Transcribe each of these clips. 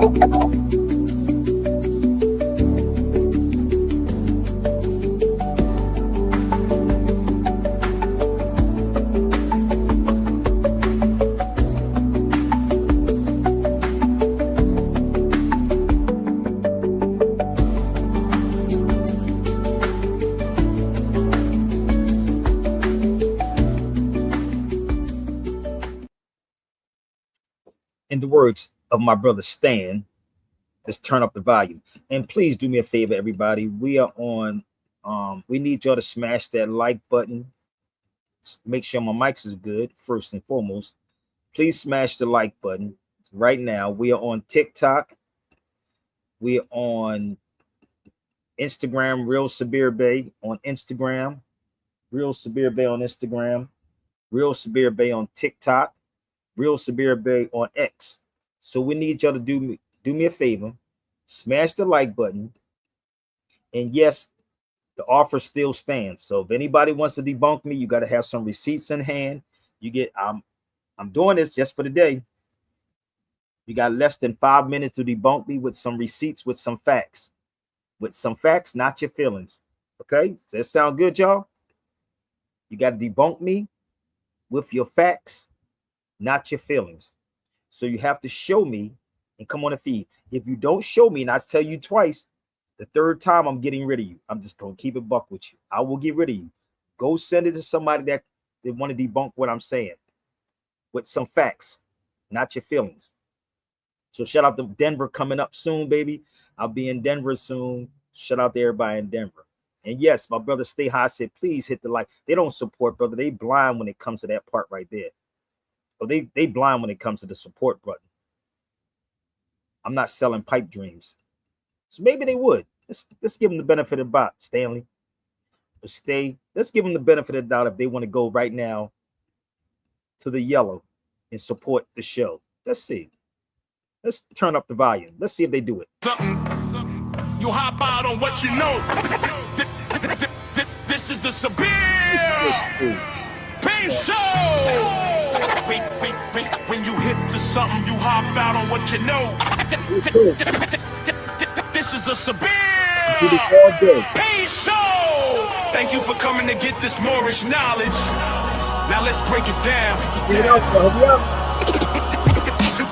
In the words of my brother Stan, let's turn up the volume. And please do me a favor, everybody. We are on, we need y'all to smash that like button. Make sure my mics is good, first and foremost. Please smash the like button right now. We are on TikTok. We are on Instagram, Real Sabir Bey on Instagram. Real Sabir Bey on Instagram. Real Sabir Bey on TikTok. Real Sabir Bey on X. So we need y'all to do me a favor, smash the like button, and yes, the offer still stands. So if anybody wants to debunk me, you got to have some receipts in hand. You get, I'm doing this just for the day. You got less than 5 minutes to debunk me with some receipts, with some facts, not your feelings. Okay, does that sound good, y'all? You got to debunk me with your facts, not your feelings. So you have to show me and come on the feed. If you don't show me, and I tell you twice, the third time I'm getting rid of you. I'm just going to keep it buck with you. I will get rid of you. Go send it to somebody that they want to debunk what I'm saying with some facts, not your feelings. So shout out to Denver coming up soon, baby. I'll be in Denver soon. Shout out to everybody in Denver. And yes, my brother Stay High said, please hit the like. They don't support, brother. They blind when it comes to that part right there. Or they blind when it comes to the support button. I'm not selling pipe dreams. So maybe they would. Let's give them the benefit of the doubt, Stanley. But let's give them the benefit of the doubt if they want to go right now to the yellow and support the show. Let's see. Let's turn up the volume. Let's see if they do it. You hop out on what you know. This is the Sabir Bey Show. When you hit to something, you hop out on what you know. This is the Sabir Bey Show. Thank you for coming to get this Moorish knowledge. Now let's break it down.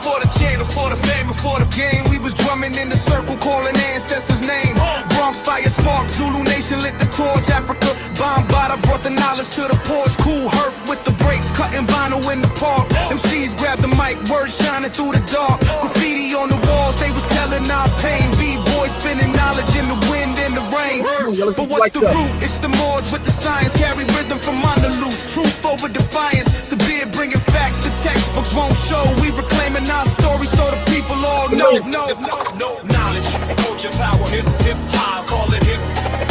For the channel, for the fame, for the game, we was drumming in the circle, calling ancestors' name. Bronx fire spark, Zulu Nation lit the torch. Africa, Bambaataa brought the knowledge to the porch. Cool hurt with the brakes, cutting vinyl in the park. MCs grabbed the mic, words shining through the dark. Graffiti on the walls, they was telling our pain. B-boys spinning knowledge in the wind and the rain. But what's the root? It's the Moors with the science, carry rhythm from Andalus. Truth over defiance, Sabir bringing facts the textbooks won't show. We reclaiming our story so the people all know. No knowledge, culture, power, hip hop, call it hip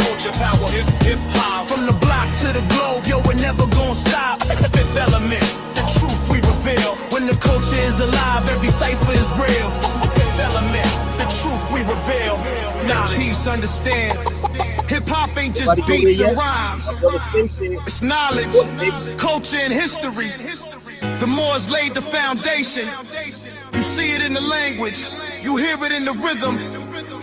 culture, power, hip hop. From the block to the globe, yo, we're never gonna stop. Fifth element, the truth we reveal. When the culture is alive, every cipher is real. Fifth element, the truth we reveal. Knowledge, peace, understand. Hip hop ain't just beats and rhymes. It's knowledge, culture, and history. The Moors laid the foundation. You see it in the language, you hear it in the rhythm,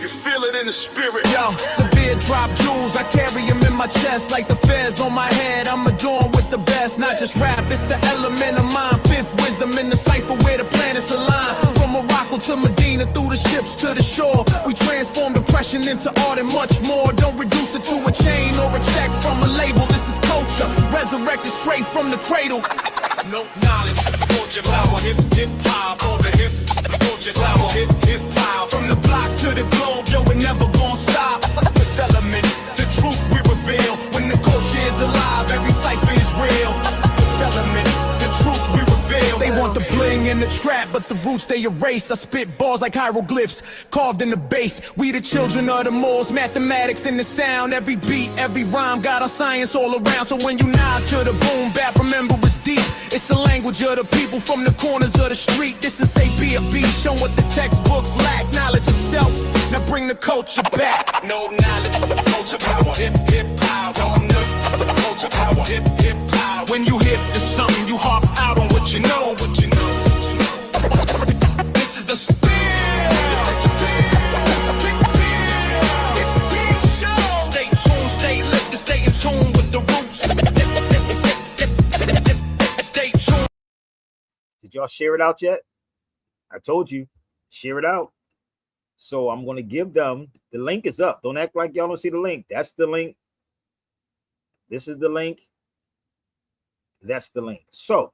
you feel it in the spirit. Yo, Sabir drop jewels, I carry them in my chest like the fez on my head. I'm adorned with the best, not just rap, it's the element of mine. Fifth wisdom in the cipher where the planets align. From Morocco to Medina, through the ships to the shore, we transform depression into art and much more. Don't reduce it to a chain or a check from a label. This is culture, resurrected straight from the cradle. No knowledge, culture, power, hip hop, over hip culture, power, hip hop. From the block to the globe, yo, we're never gonna stop. Fifth element, the truth we reveal. When the culture is alive, every cipher is real. Fifth element, the truth we reveal. They want the bling and the trap, but the roots they erase. I spit bars like hieroglyphs, carved in the base. We the children of the Moors, mathematics in the sound. Every beat, every rhyme, got our science all around. So when you nod to the boom bap, remember it's deep. It's the language of the people from the corners of the street. This is A.B.A.B. showing what the textbooks lack. Knowledge of self, now bring the culture back. No knowledge, culture, power, hip hop. No culture, power, hip hop. When you hip to something, you hop out on what you know. This is the Sabir Did y'all share it out yet? I told you, share it out. So I'm going to give them, the link is up. Don't act like y'all don't see the link. That's the link. This is the link. That's the link. So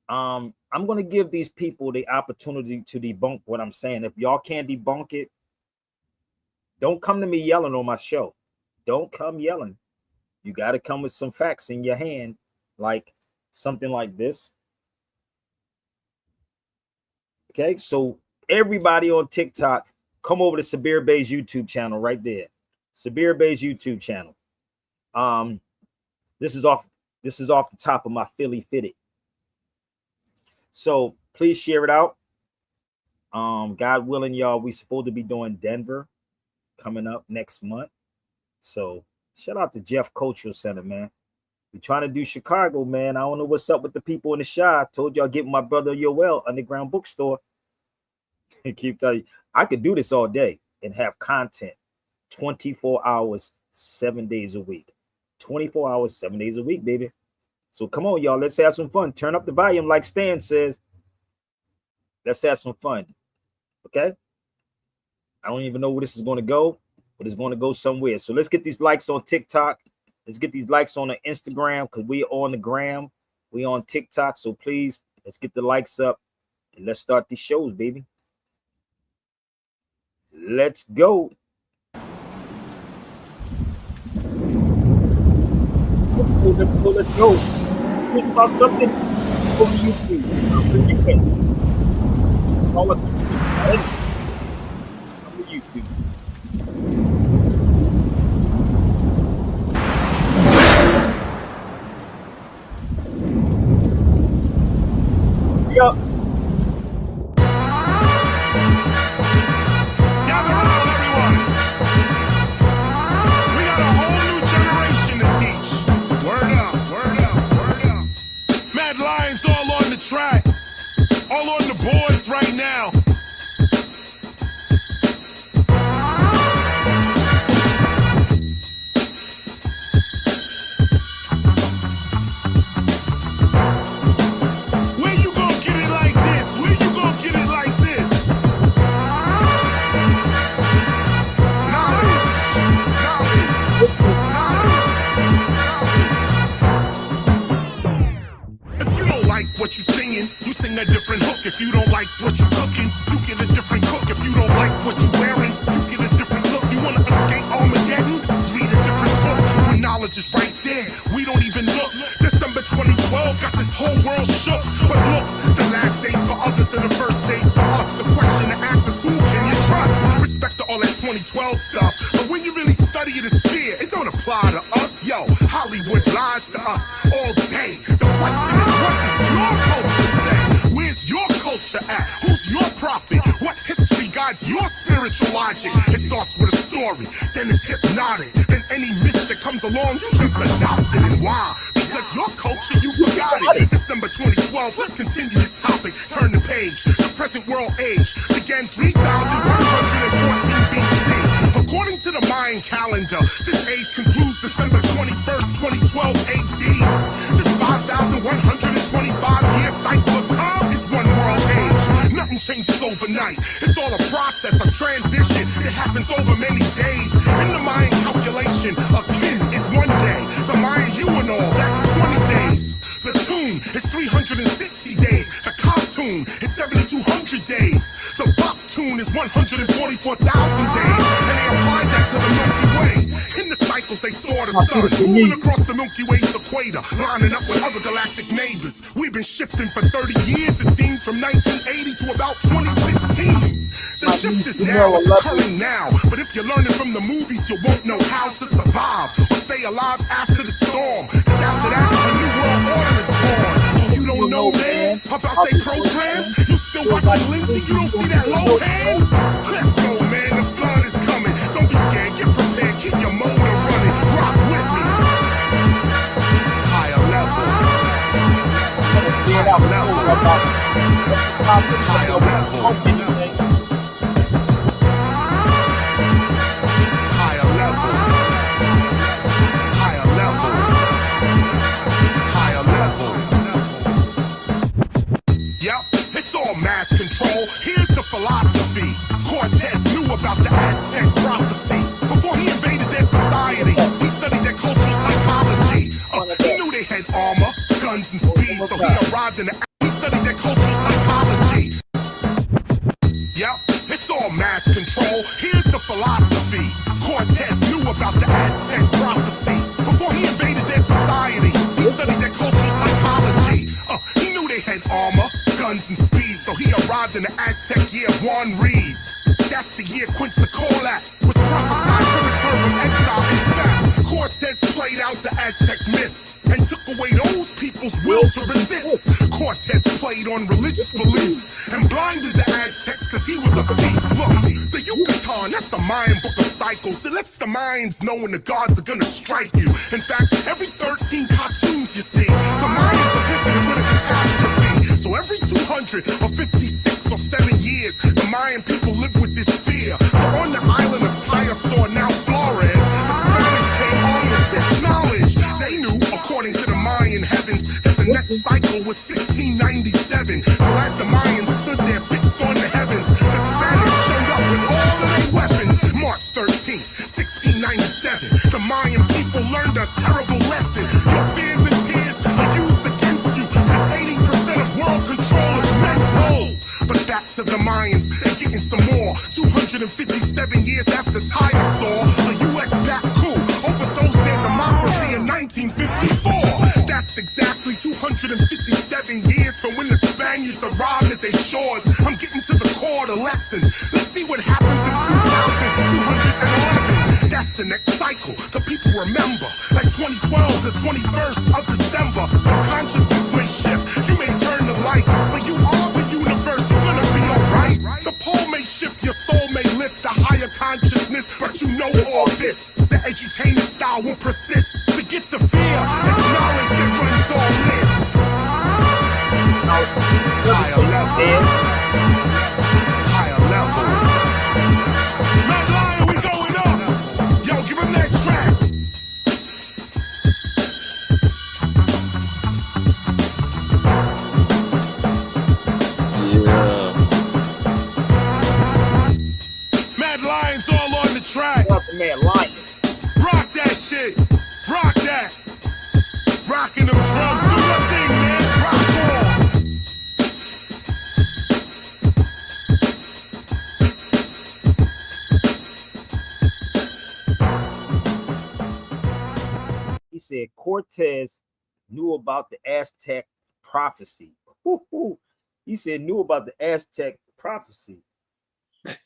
I'm going to give these people the opportunity to debunk what I'm saying. If y'all can't debunk it, don't come to me yelling on my show. Don't come yelling. You got to come with some facts in your hand, like something like this. Okay, so everybody on TikTok, come over to Sabir Bey's YouTube channel right there. Sabir Bey's YouTube channel. This is off the top of my Philly Fitted. So please share it out. God willing, y'all, we supposed to be doing Denver coming up next month. So shout out to Jeff Cultural Center, man. We're trying to do Chicago, man. I don't know what's up with the people in the Chi. I told y'all get my brother Yoel Underground Bookstore. I keep telling you, I could do this all day and have content 24 hours, 7 days a week. 24 hours, 7 days a week, baby. So come on, y'all. Let's have some fun. Turn up the volume like Stan says. Let's have some fun. Okay? I don't even know where this is going to go, but it's going to go somewhere. So let's get these likes on TikTok. Let's get these likes on the Instagram because we are on the gram. We on TikTok. So please, let's get the likes up and let's start these shows, baby. Let's go. Let's go. Think about something. Go to YouTube. You can. Call us. Come to YouTube. Yup. Gather around, everyone. We got a whole new generation to teach. Word up, word up, word up. Mad Lions all on the track, all on the boards right now. Where you gonna get it like this? Where you gonna get it like this? Knowledge, knowledge, knowledge. If you don't like what you singing, you sing a different hook. If you don't like what you cooking, you get a different cook. If you don't like what you wearing, you get a different look. You wanna escape Armageddon? Read a different book. When knowledge is right there, we don't even look. December 2012 got this whole world shook. But look, the last days for others and the first days for us. The question to ask is who can you trust? Respect to all that 2012 stuff. But when you really study it as fear, it don't apply to us. Yo, Hollywood lies to us all day. The question is, what does your culture say? Where's your culture at? Who's your prophet? What history guides your spiritual logic? It starts with a story, then it's hypnotic. Then any myth that comes along, you just adopt it. And why? Because your culture, you forgot it. December 2012, let's continue this topic. Turn the page. The present world age began 3114 BC. According to the Mayan calendar, this age concludes December 21st, 2012 AD. This 5,125-year cycle of time is one world age. Nothing changes overnight. It's all a process of transition. It happens over many days. In the Mayan calculation, a kin is 1 day. The Mayan all, that's 20 days. The tune is 360 days. The cartoon is 7,200 days. The buck tune is 144,000 days. And they applied that to the Milky Way. In the cycles they saw the sun moving across the Milky Way's equator, lining up with other galactic neighbors. We've been shifting for 30 years, it seems, from 1980 to about 2016. The shift is now, it's occurring now. But if you're learning from the movies, you won't know how to survive or stay alive after the storm. Cause after that, a new world order is born. Oh, you don't know, man, about they programs? You still watching Lindsay? You don't see that low hand? Let's go, man, the flood is coming. Don't be scared, get prepared, keep your motor running. Rock with me. Higher level. Higher level. Higher level. Higher level. Higher level. Higher level. mass control. Here's the philosophy. Cortez knew about the Aztec prophecy. Before he invaded their society, he studied their cultural psychology. He knew they had armor, guns, and speed, so he arrived in the... He studied their cultural psychology. Yep, it's all mass control. Here's the philosophy. Cortez knew about the Aztec prophecy. Before he invaded their society, he studied their cultural psychology. He knew they had armor, guns, and speed, so he arrived in the Aztec year one. Read. That's the year Quetzalcoatl was prophesied to return from exile. In fact, Cortez played out the Aztec myth and took away those people's will to resist. Cortez played on religious beliefs and blinded the Aztecs because he was a thief. Look, the Yucatan, that's a Mayan book of cycles. It lets the Mayans know when the gods are gonna strike you. In fact, every 13 cartoons you see, the Mayans are visited with a catastrophe. So every 200 or 56 or 7 years, the Mayan people live with this fear. So on the island of Tayasor, now Flores, the Spanish came on with this knowledge. They knew, according to the Mayan heavens, that the next cycle was 1697. So as the Mayans stood there fixed on the heavens, the Spanish showed up with all of their weapons. March 13th, 1697, the Mayan people learned a terrible lesson. Your fears and tears are used against you, because 80% of world control is mental. But back to the Mayans, they're getting some more. 257 years after Tayasor, a U.S.-backed coup overthrows their democracy in 1954. That's exactly 257 years from when the Spaniards arrived at their shores. I'm getting to the core of the lesson. Let's see what happens in 2211. That's the next cycle. The people remember, like 2012 to 21st of December. The consciousness may shift. You may turn the light, but you are the universe. You're gonna be alright. The pole may shift, your soul may lift a higher consciousness, but you know all this. The edutainment style will persist. Forget the fear. It's knowledge that runs all this. Higher level. Higher level. Mad Lion, we going up. Yo, give him that track. Yeah. Mad Lion's all on the track. Shout out to Mad Lion. Rock that shit. Rock that. Rocking them drums. Do your thing, man. Rock on. He said Cortez knew about the Aztec prophecy. Woo-hoo. He said knew about the Aztec prophecy.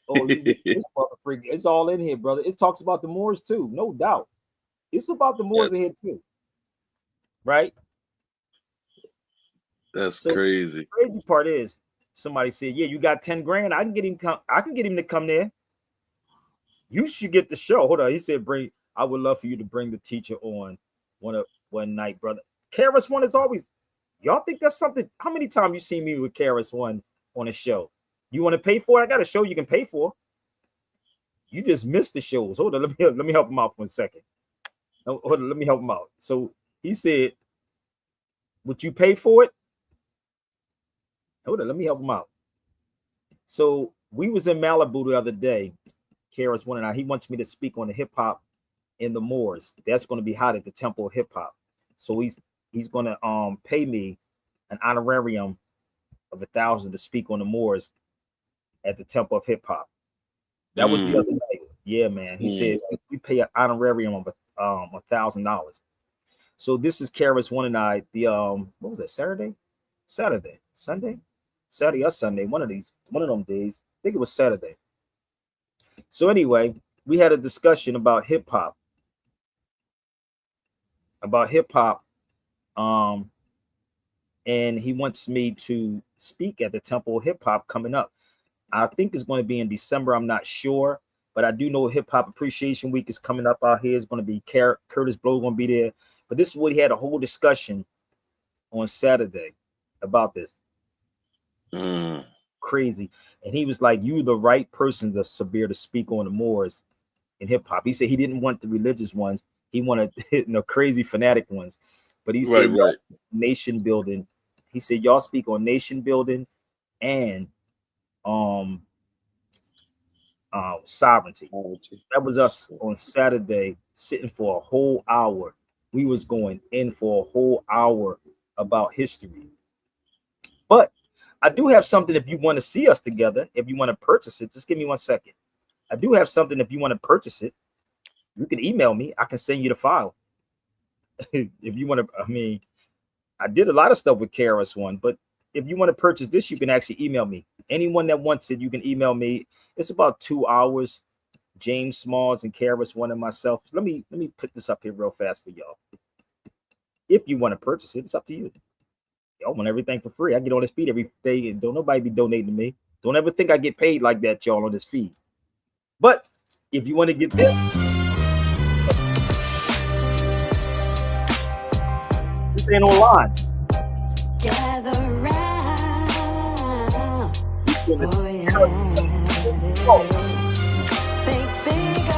Oh, this motherfucker, it's all in here, brother. It talks about the Moors too, no doubt. It's about the Moors in here too, right? That's So crazy. the crazy part is somebody said, "Yeah, you got 10 grand. I can get him to come there. You should get the show." Hold on, he said, "Bring. I would love for you to bring the teacher on one night, brother." KRS One is always. Y'all think that's something? How many times you seen me with KRS One on a show? You want to pay for it? I got a show you can pay for. You just missed the shows. Hold on, let me help him out for a second. Hold on, let me help him out. So he said, "Would you pay for it?" Hold on, let me help him out. So we was in Malibu the other day. KRS One and I. He wants me to speak on the hip hop in the Moors. That's going to be hot at the Temple of Hip Hop. So he's going to pay me an honorarium of $1,000 to speak on the Moors at the Temple of Hip Hop. That was the other night. Yeah, man. He said we pay an honorarium of $1,000. So this is KRS One and I. The what was it? Sunday, or Sunday. One of them days. I think it was Saturday. So anyway, we had a discussion about hip hop. And he wants me to speak at the Temple of Hip Hop coming up. I think it's going to be in December. I'm not sure, but I do know Hip Hop Appreciation Week is coming up out here. It's going to be Curtis Blow going to be there. But this is what he had a whole discussion on Saturday about this. Crazy. And he was like, "You the right person, to Sabir, to speak on the Moors in hip hop." He said he didn't want the religious ones. He wanted crazy fanatic ones. But he said nation building. He said y'all speak on nation building and sovereignty. That was us on Saturday sitting for a whole hour. We was going in for a whole hour about history. But I do have something if you want to see us together, if you want to purchase it, just give me 1 second. I do have something if you want to purchase it. You can email me. I can send you the file. If you want to, I mean, I did a lot of stuff with KRS One, but if you want to purchase this, you can actually email me. Anyone that wants it, you can email me. It's about 2 hours. James Smalls and KRS One and myself. Let me put this up here real fast for y'all. If you want to purchase it, it's up to you. Y'all want everything for free. I get on this feed every day, and don't nobody be donating to me. Don't ever think I get paid like that, y'all, on this feed. But if you want to get this, this ain't online. Gather round. Oh, yeah. Think bigger.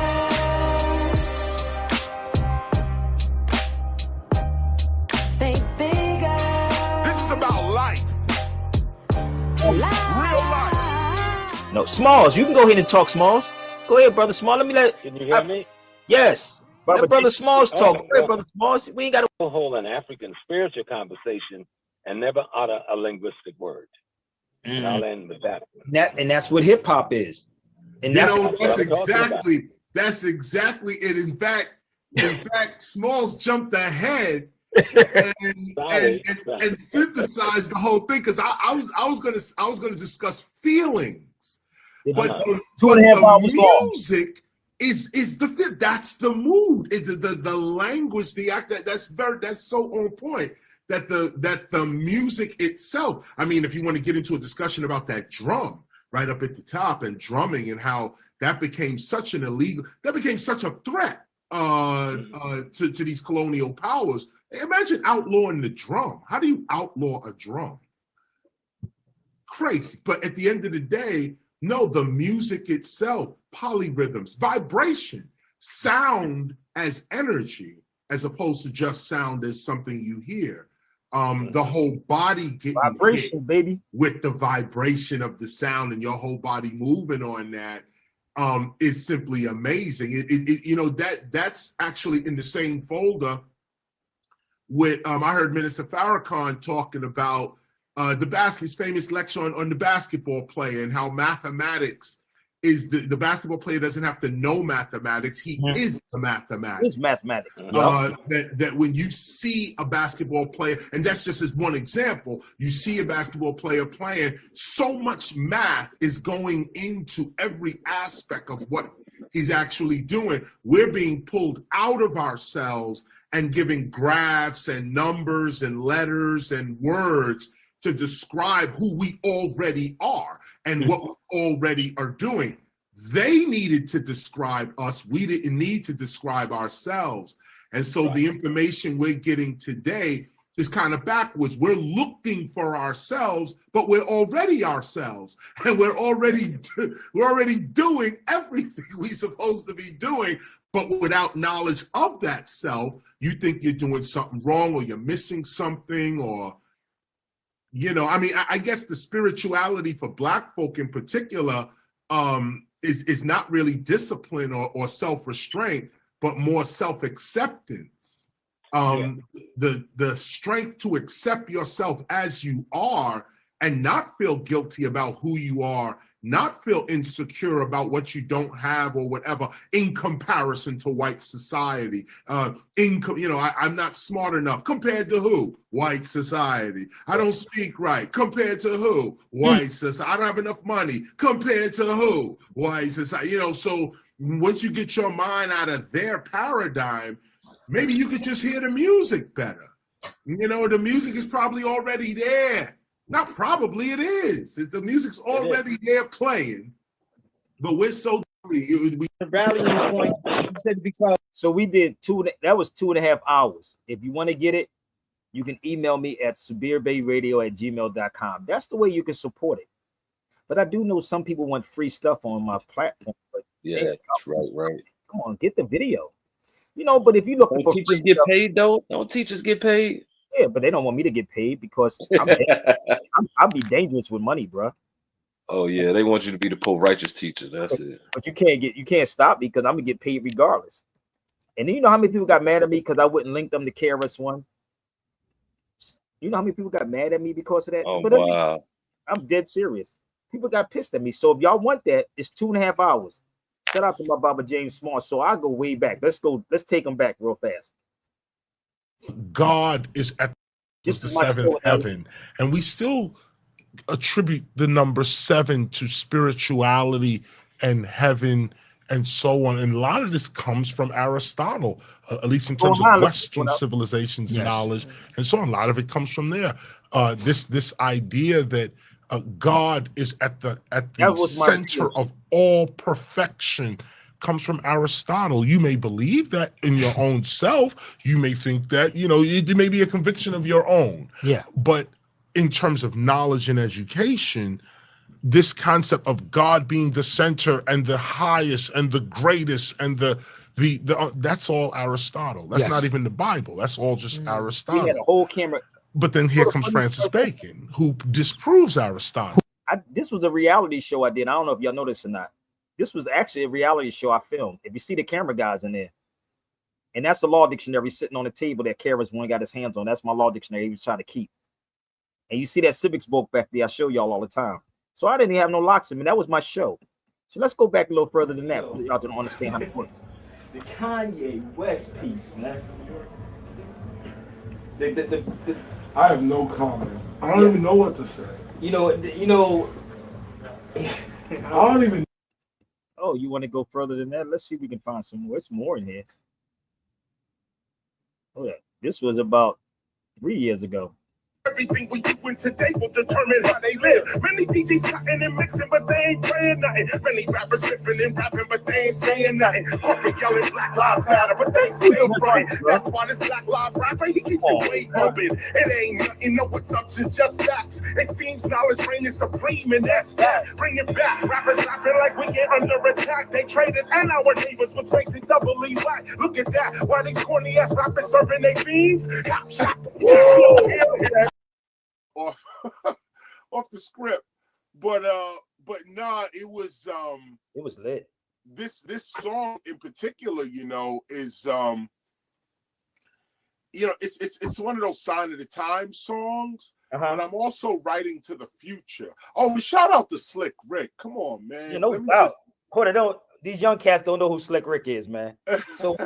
Think bigger. This is about life. Real life. No, Smalls, you can go ahead and talk, Smalls. Go ahead, brother Smalls. Can you hear me? Yes. Let brother Smalls talk. Go ahead, brother Smalls. We ain't got to Hold an African spiritual conversation and never utter a linguistic word. And I'll end with that. And that's what hip hop is. And You that's know, what I'm talking that's exactly it. In fact, Smalls jumped ahead and synthesized the whole thing, because I was gonna discuss feelings, but the music is the that's the mood, the language, the act. That's so on point. That the music itself. I mean, if you want to get into a discussion about that drum right up at the top and drumming and how that became such a threat to these colonial powers. Imagine outlawing the drum. How do you outlaw a drum? Crazy. But at the end of the day, no, the music itself, polyrhythms, vibration, sound as energy, as opposed to just sound as something you hear. The whole body getting vibration, hit baby, with the vibration of the sound and your whole body moving on that is simply amazing. That's actually in the same folder with I heard Minister Farrakhan talking about his famous lecture on the basketball player and how mathematics is the basketball player doesn't have to know mathematics. He is the mathematics. It's mathematics. That when you see a basketball player, and that's just as one example, you see a basketball player playing, so much math is going into every aspect of what he's actually doing. We're being pulled out of ourselves and giving graphs and numbers and letters and words to describe who we already are and what we already are doing. They needed to describe us. We didn't need to describe ourselves. And so the information we're getting today is kind of backwards. We're looking for ourselves, but we're already ourselves. And we're already doing everything we're supposed to be doing, but without knowledge of that self, you think you're doing something wrong or you're missing something, or I mean, I guess the spirituality for Black folk in particular is not really discipline or self-restraint, but more self-acceptance. The strength to accept yourself as you are and not feel guilty about who you are, not feel insecure about what you don't have or whatever in comparison to white society. I'm not smart enough compared to who? White society. I don't speak right compared to who? White society. I don't have enough money compared to who? White society. So once you get your mind out of their paradigm, maybe you could just hear the music better. The music is probably already there. Not probably, it is. The music's already there playing, but we're so the rallying point. Because so we did that was 2.5 hours. If you want to get it, you can email me at sabirbayradio@gmail.com. That's the way you can support it. But I do know some people want free stuff on my platform. But that's right. Come on, get the video. But if you look for teachers get paid though, don't teachers get paid? Yeah, but they don't want me to get paid because I'd be dangerous with money, bro. Oh yeah, they want you to be the Pope righteous teacher. That's it. But you can't stop me because I'm gonna get paid regardless. And then you know how many people got mad at me because I wouldn't link them to KRS-One? You know how many people got mad at me because of that? Oh But wow. I'm dead serious. People got pissed at me. So if y'all want that, it's 2.5 hours. Shout out to my Baba James Smart. So I go way back. Let's take them back real fast. God is at This the is my seventh show, heaven, and we still attribute the number 7 to spirituality and heaven and so on. And a lot of this comes from Aristotle, at least in terms of Western civilization's knowledge and so on. A lot of it comes from there. This idea that God is at the center of all perfection comes from Aristotle. You may believe that in your own self. You may think that, you know, it may be a conviction of your own. Yeah. But in terms of knowledge and education, this concept of God being the center and the highest and the greatest and the that's all Aristotle. That's not even the Bible. That's all just Aristotle. We had a whole camera. But then here comes Francis Bacon, who disproves Aristotle. This was a reality show I did. I don't know if y'all know this or not. This was actually a reality show I filmed. If you see the camera guys in there, and that's the law dictionary sitting on the table that KRS-One got his hands on. That's my law dictionary he was trying to keep. And you see that civics book back there I show y'all all the time. So I didn't have no locks in me. That was my show. So let's go back a little further than that. Y'all don't understand how it works. The Kanye West piece, man. I have no comment. I don't even know what to say. You know. I don't even. Oh, you want to go further than that? Let's see if we can find some more. It's more in here. Oh yeah, this was about 3 years ago. Everything we doing today will determine how they live. Many DJs cutting and mixing, but they ain't playing nothing. Many rappers ripping and rapping, but they ain't saying nothing. Corporate yelling Black Lives Matter, but they still fronting. That's why this Black Lives rapper, he keeps it way bumping. It ain't nothing, no assumptions, just facts. It seems knowledge reigning supreme, and that's that. Bring it back. Rappers rapping like we get under attack. They trade us and our neighbors, which makes it doubly whack. Look at that. Why these corny ass rappers serving their fiends? Cop shot. Off the script, but nah, it was lit. This song in particular, you know, is it's one of those sign of the time songs. But I'm also writing to the future. Oh, shout out to Slick Rick. Come on, man. You know, hold on, these young cats don't know who Slick Rick is, man. So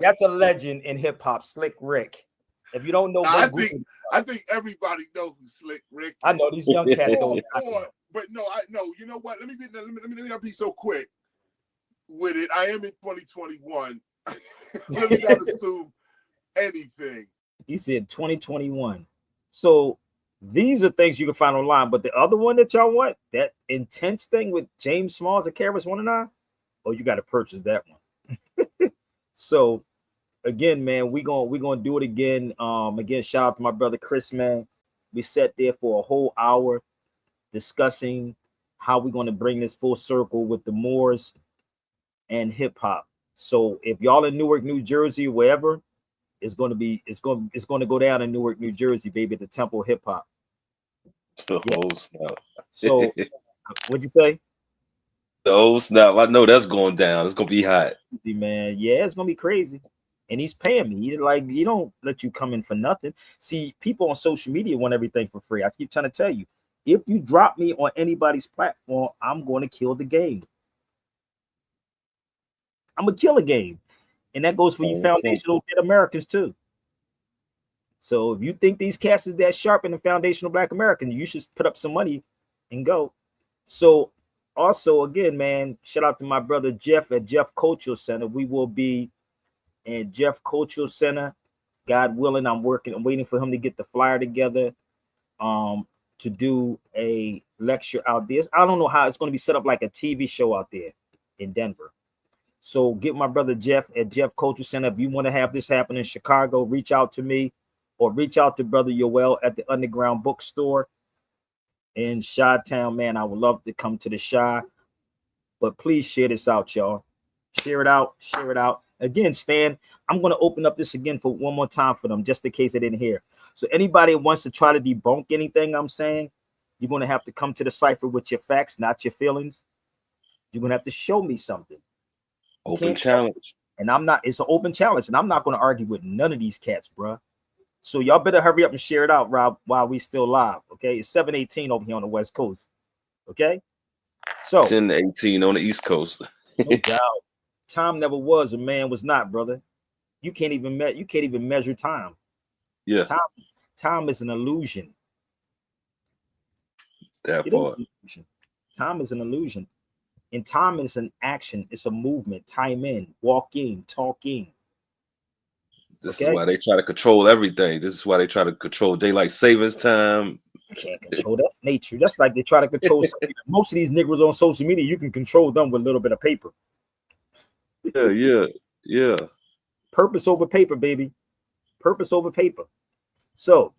that's a legend in hip hop, Slick Rick. If you don't know, I think everybody knows who Slick Rick is. I know these young cats don't. But no, I know. You know what? Let me not be so quick with it. I am in 2021. Let me not assume anything. He said 2021. So these are things you can find online. But the other one that y'all want, that intense thing with James Smalls and KRS-One and I, oh, you got to purchase that one. So again, man, we gonna do it again. Again, shout out to my brother Chris, man. We sat there for a whole hour discussing how we're gonna bring this full circle with the Moors and hip hop. So if y'all in Newark, New Jersey, wherever, it's gonna go down in Newark, New Jersey, baby, at the Temple Hip Hop. The whole snap. So what'd you say? The whole snap. I know that's going down. It's gonna be hot. Man, yeah, it's gonna be crazy. And he's paying me. He's like, he don't let you come in for nothing. See, people on social media want everything for free. I keep trying to tell you, if you drop me on anybody's platform, I'm going to kill the game. I'm gonna kill a game. And that goes for you foundational Americans too. So if you think these cats is that sharp in the foundational Black Americans, you should put up some money and go. So also, again, man, shout out to my brother Jeff at Jeff Cultural Center. We will be in Jeff Cultural Center, God willing. I'm waiting for him to get the flyer together to do a lecture out there. I don't know how it's going to be set up, like a TV show out there in Denver. So get my brother Jeff at Jeff Cultural Center. If you want to have this happen in Chicago, reach out to me or reach out to brother Yoel at the Underground Bookstore in Chi-Town, man. I would love to come to the Chi, but please share this out, y'all. Share it out. Again, Stan, I'm going to open up this again for one more time for them, just in case they didn't hear. So anybody who wants to try to debunk anything I'm saying, You're going to have to come to the cipher with your facts, not your feelings. You're going to have to show me something. Open challenge. And I'm not, it's an open challenge, and I'm not going to argue with none of these cats, bro. So y'all better hurry up and share it out, Rob, while we still live. Okay, it's 7:18 over here on the West Coast. Okay, so 10 to 18 on the East Coast. no doubt, time never was, a man was not, brother. You can't even measure time. Yeah, time is an illusion. That It part. is an illusion. Time is an illusion. And time is an action. It's a movement. Time in, walk in, talk in. This is why they try to control everything. This is why they try to control daylight savings time. You can't control that. That's nature. That's like they try to control most of these niggas on social media. You can control them with a little bit of paper. Yeah. Purpose over paper, baby. Purpose over paper. So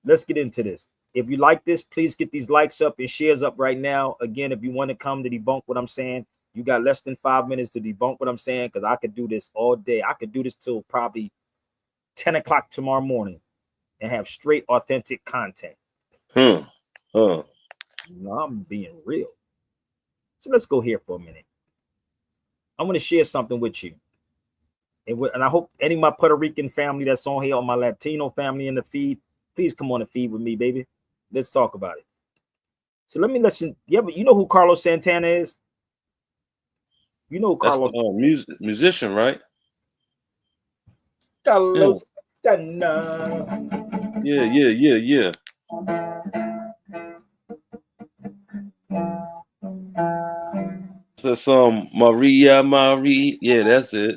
let's get into this. If you like this, please get these likes up and shares up right now. Again, if you want to come to debunk what I'm saying, you got less than 5 minutes to debunk what I'm saying, because I could do this all day. I could do this till probably 10 o'clock tomorrow morning and have straight authentic content. No, I'm being real. So let's go here for a minute. I want to share something with you. And I hope any of my Puerto Rican family that's on here, or my Latino family in the feed, please come on the feed with me, baby. Let's talk about it. So let me listen. Yeah, but you know who Carlos Santana is? You know who Carlos? That's musician, right? Carlos Santana. Yeah. That's Maria. Yeah, that's it.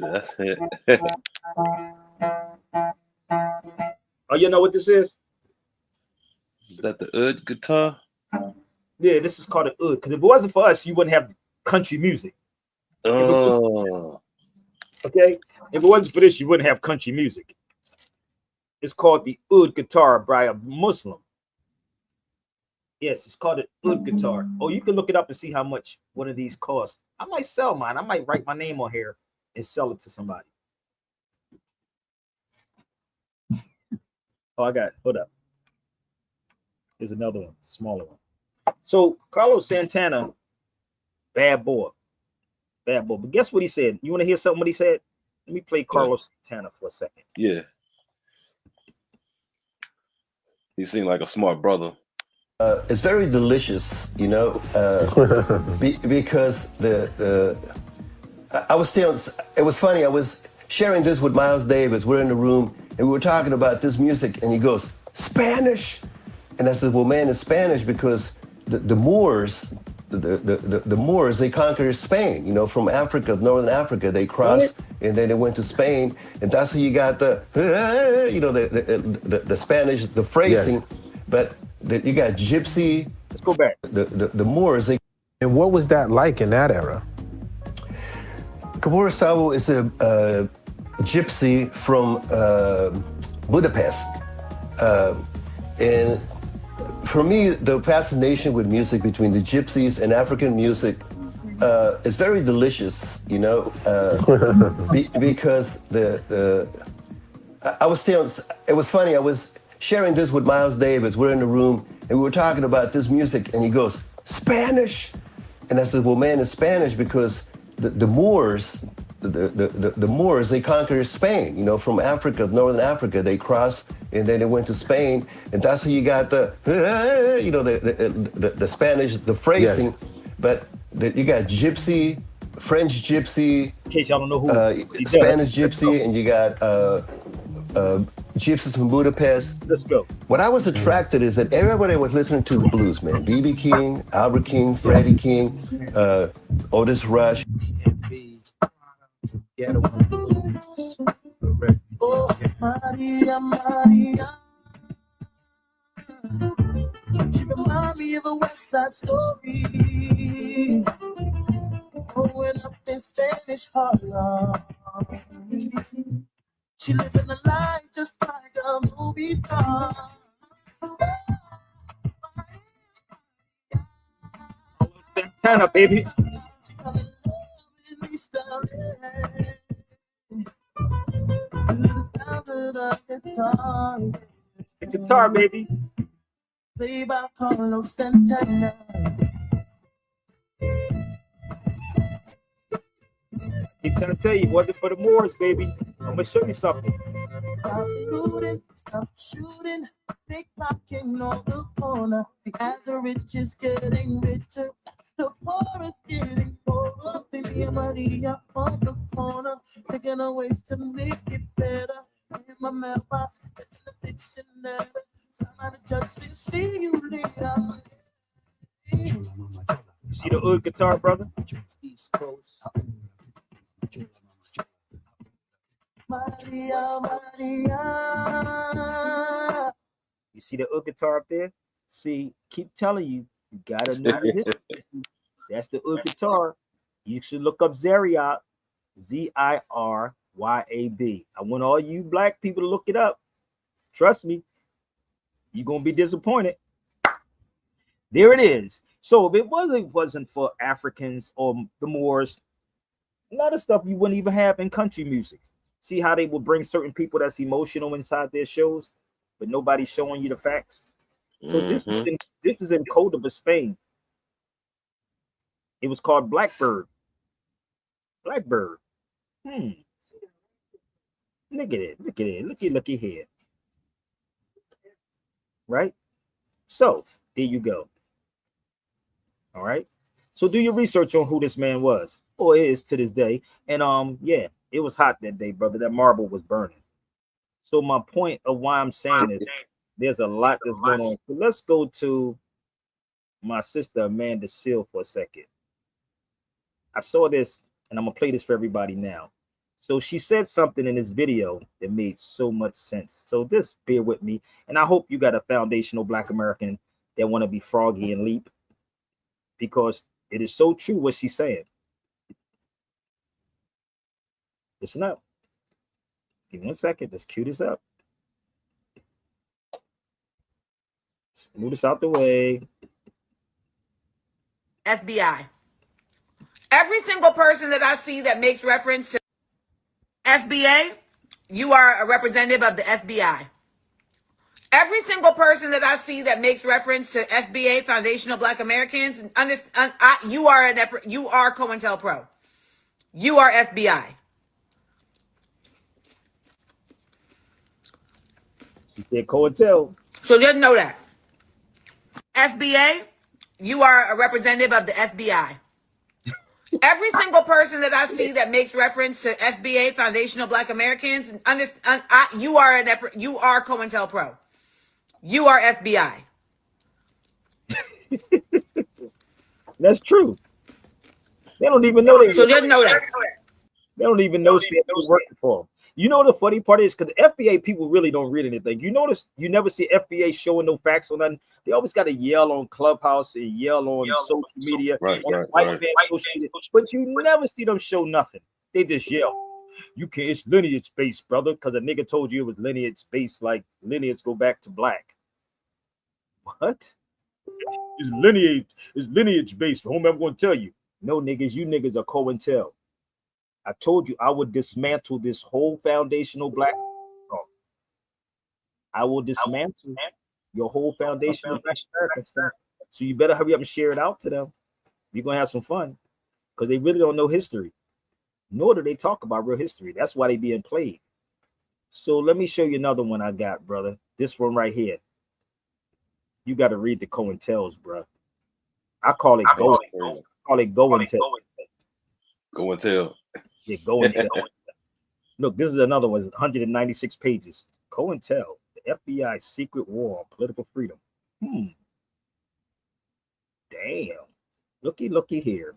Oh, you know what this is? Is that the oud guitar? Yeah, this is called an oud. Because if it wasn't for us, you wouldn't have country music. Oh. Okay? If it wasn't for this, you wouldn't have country music. It's called the oud guitar by a Muslim. Yes, it's called an oud guitar. Oh, you can look it up and see how much one of these costs. I might sell mine. I might write my name on here and sell it to somebody. Oh, hold up. Here's another one, smaller one. So Carlos Santana, bad boy. But guess what he said? You want to hear something what he said? Let me play Carlos Santana for a second. Yeah. He seemed like a smart brother. It's very delicious, you know, because I was telling, it was funny, I was sharing this with Miles Davis. We're in the room and we were talking about this music, and he goes, Spanish? And I said, well, man, it's Spanish because the Moors, the Moors, they conquered Spain, you know, from Africa, Northern Africa. They crossed and then they went to Spain, and that's how you got the Spanish, the phrasing. Yes. But you got Gypsy. Let's go back. The Moors. And what was that like in that era? Cabora Sabo is a Gypsy from Budapest. And for me, the fascination with music between the Gypsies and African music is very delicious, you know, because I was telling, it was funny, I was sharing this with Miles Davis. We're in the room and we were talking about this music, and he goes, Spanish? And I said, well, man, it's Spanish because the Moors, the Moors, they conquered Spain, you know, from Africa, Northern Africa. They crossed and then they went to Spain, and that's how you got the Spanish, the phrasing. Yes. But you got Gypsy, French Gypsy, in case y'all don't know who Spanish Gypsy, and you got Gypsies from Budapest. Let's go. What I was attracted is that everybody was listening to the blues, man. B.B. King, Albert King, Freddie King, Otis Rush. Oh, Maria, Maria. She reminds me of a West Side Story. Growing up in Spanish Harlem. She living a life just like a movie star. Santana, baby. The guitar, baby. Play by Carlos Santana. Keep trying to tell you, it wasn't for the Moors, baby. I'm gonna show you something. Stop looting, stop shooting, pickpocketing on the corner. As the rich is getting richer, the poor is getting poorer. Thinking Maria on the corner, thinking of ways to make it better. In my mailbox, in the dictionary, somebody just say, see you later. You see the oud guitar, brother? East Coast. Maria, Maria. You see the oud guitar up there? See, keep telling you, you gotta know your history. That's the oud guitar. You should look up Zaryab, Ziryab. I want all you black people to look it up. Trust me, you're gonna be disappointed. There it is. So if it wasn't for Africans or the Moors, a lot of stuff you wouldn't even have in country music. See how they will bring certain people that's emotional inside their shows, but nobody's showing you the facts. So this is in Cordoba, Spain. It was called Blackbird. Blackbird. Look at it. Look at it. Looky here. Right? So there you go. All right. So do your research on who this man was or is to this day. And yeah, it was hot that day, brother. That marble was burning. So my point of why I'm saying is there's a lot that's going on. So let's go to my sister Amanda Seal for a second. I saw this and I'm gonna play this for everybody now. So she said something in this video that made so much sense. So just bear with me. And I hope you got a foundational Black American that want to be froggy and leap, because it is so true what she's saying. Listen up. Give me 1 second. Let's cue this up. Let's move this out the way. FBI. Every single person that I see that makes reference to FBA, you are a representative of the FBI. Every single person that I see that makes reference to FBA, Foundational Black Americans, you are COINTELPRO. You are FBI. She said COINTEL. So just know that. FBA, you are a representative of the FBI. Every single person that I see that makes reference to FBA, Foundational Black Americans, you are COINTELPRO. You are FBI. That's true. They don't even know they. So just know that. They don't even know they're working for them. You know the funny part is because the FBA people really don't read anything. You notice you never see FBA showing no facts on nothing. They always got to yell on Clubhouse and yell on social media, right. Social media, but you never see them show nothing. They just yell. You can't. It's lineage based, brother, because a nigga told you it was lineage based, like lineage go back to black. What? It's lineage based. Homie, I'm going to tell you. No, niggas, you niggas are COINTEL. I told you I would dismantle this whole foundational black. I will dismantle your whole foundational black American stuff. So you better hurry up and share it out to them. You're gonna have some fun because they really don't know history, nor do they talk about real history. That's why they being played. So let me show you another one I got, brother. This one right here. You got to read the COINTELs, bro. I call it go. Call it go and tell. Go and tell. Yeah, go and tell. Look, this is another one. It's 196 pages. COINTEL, the FBI's secret war on political freedom. Damn. Looky here.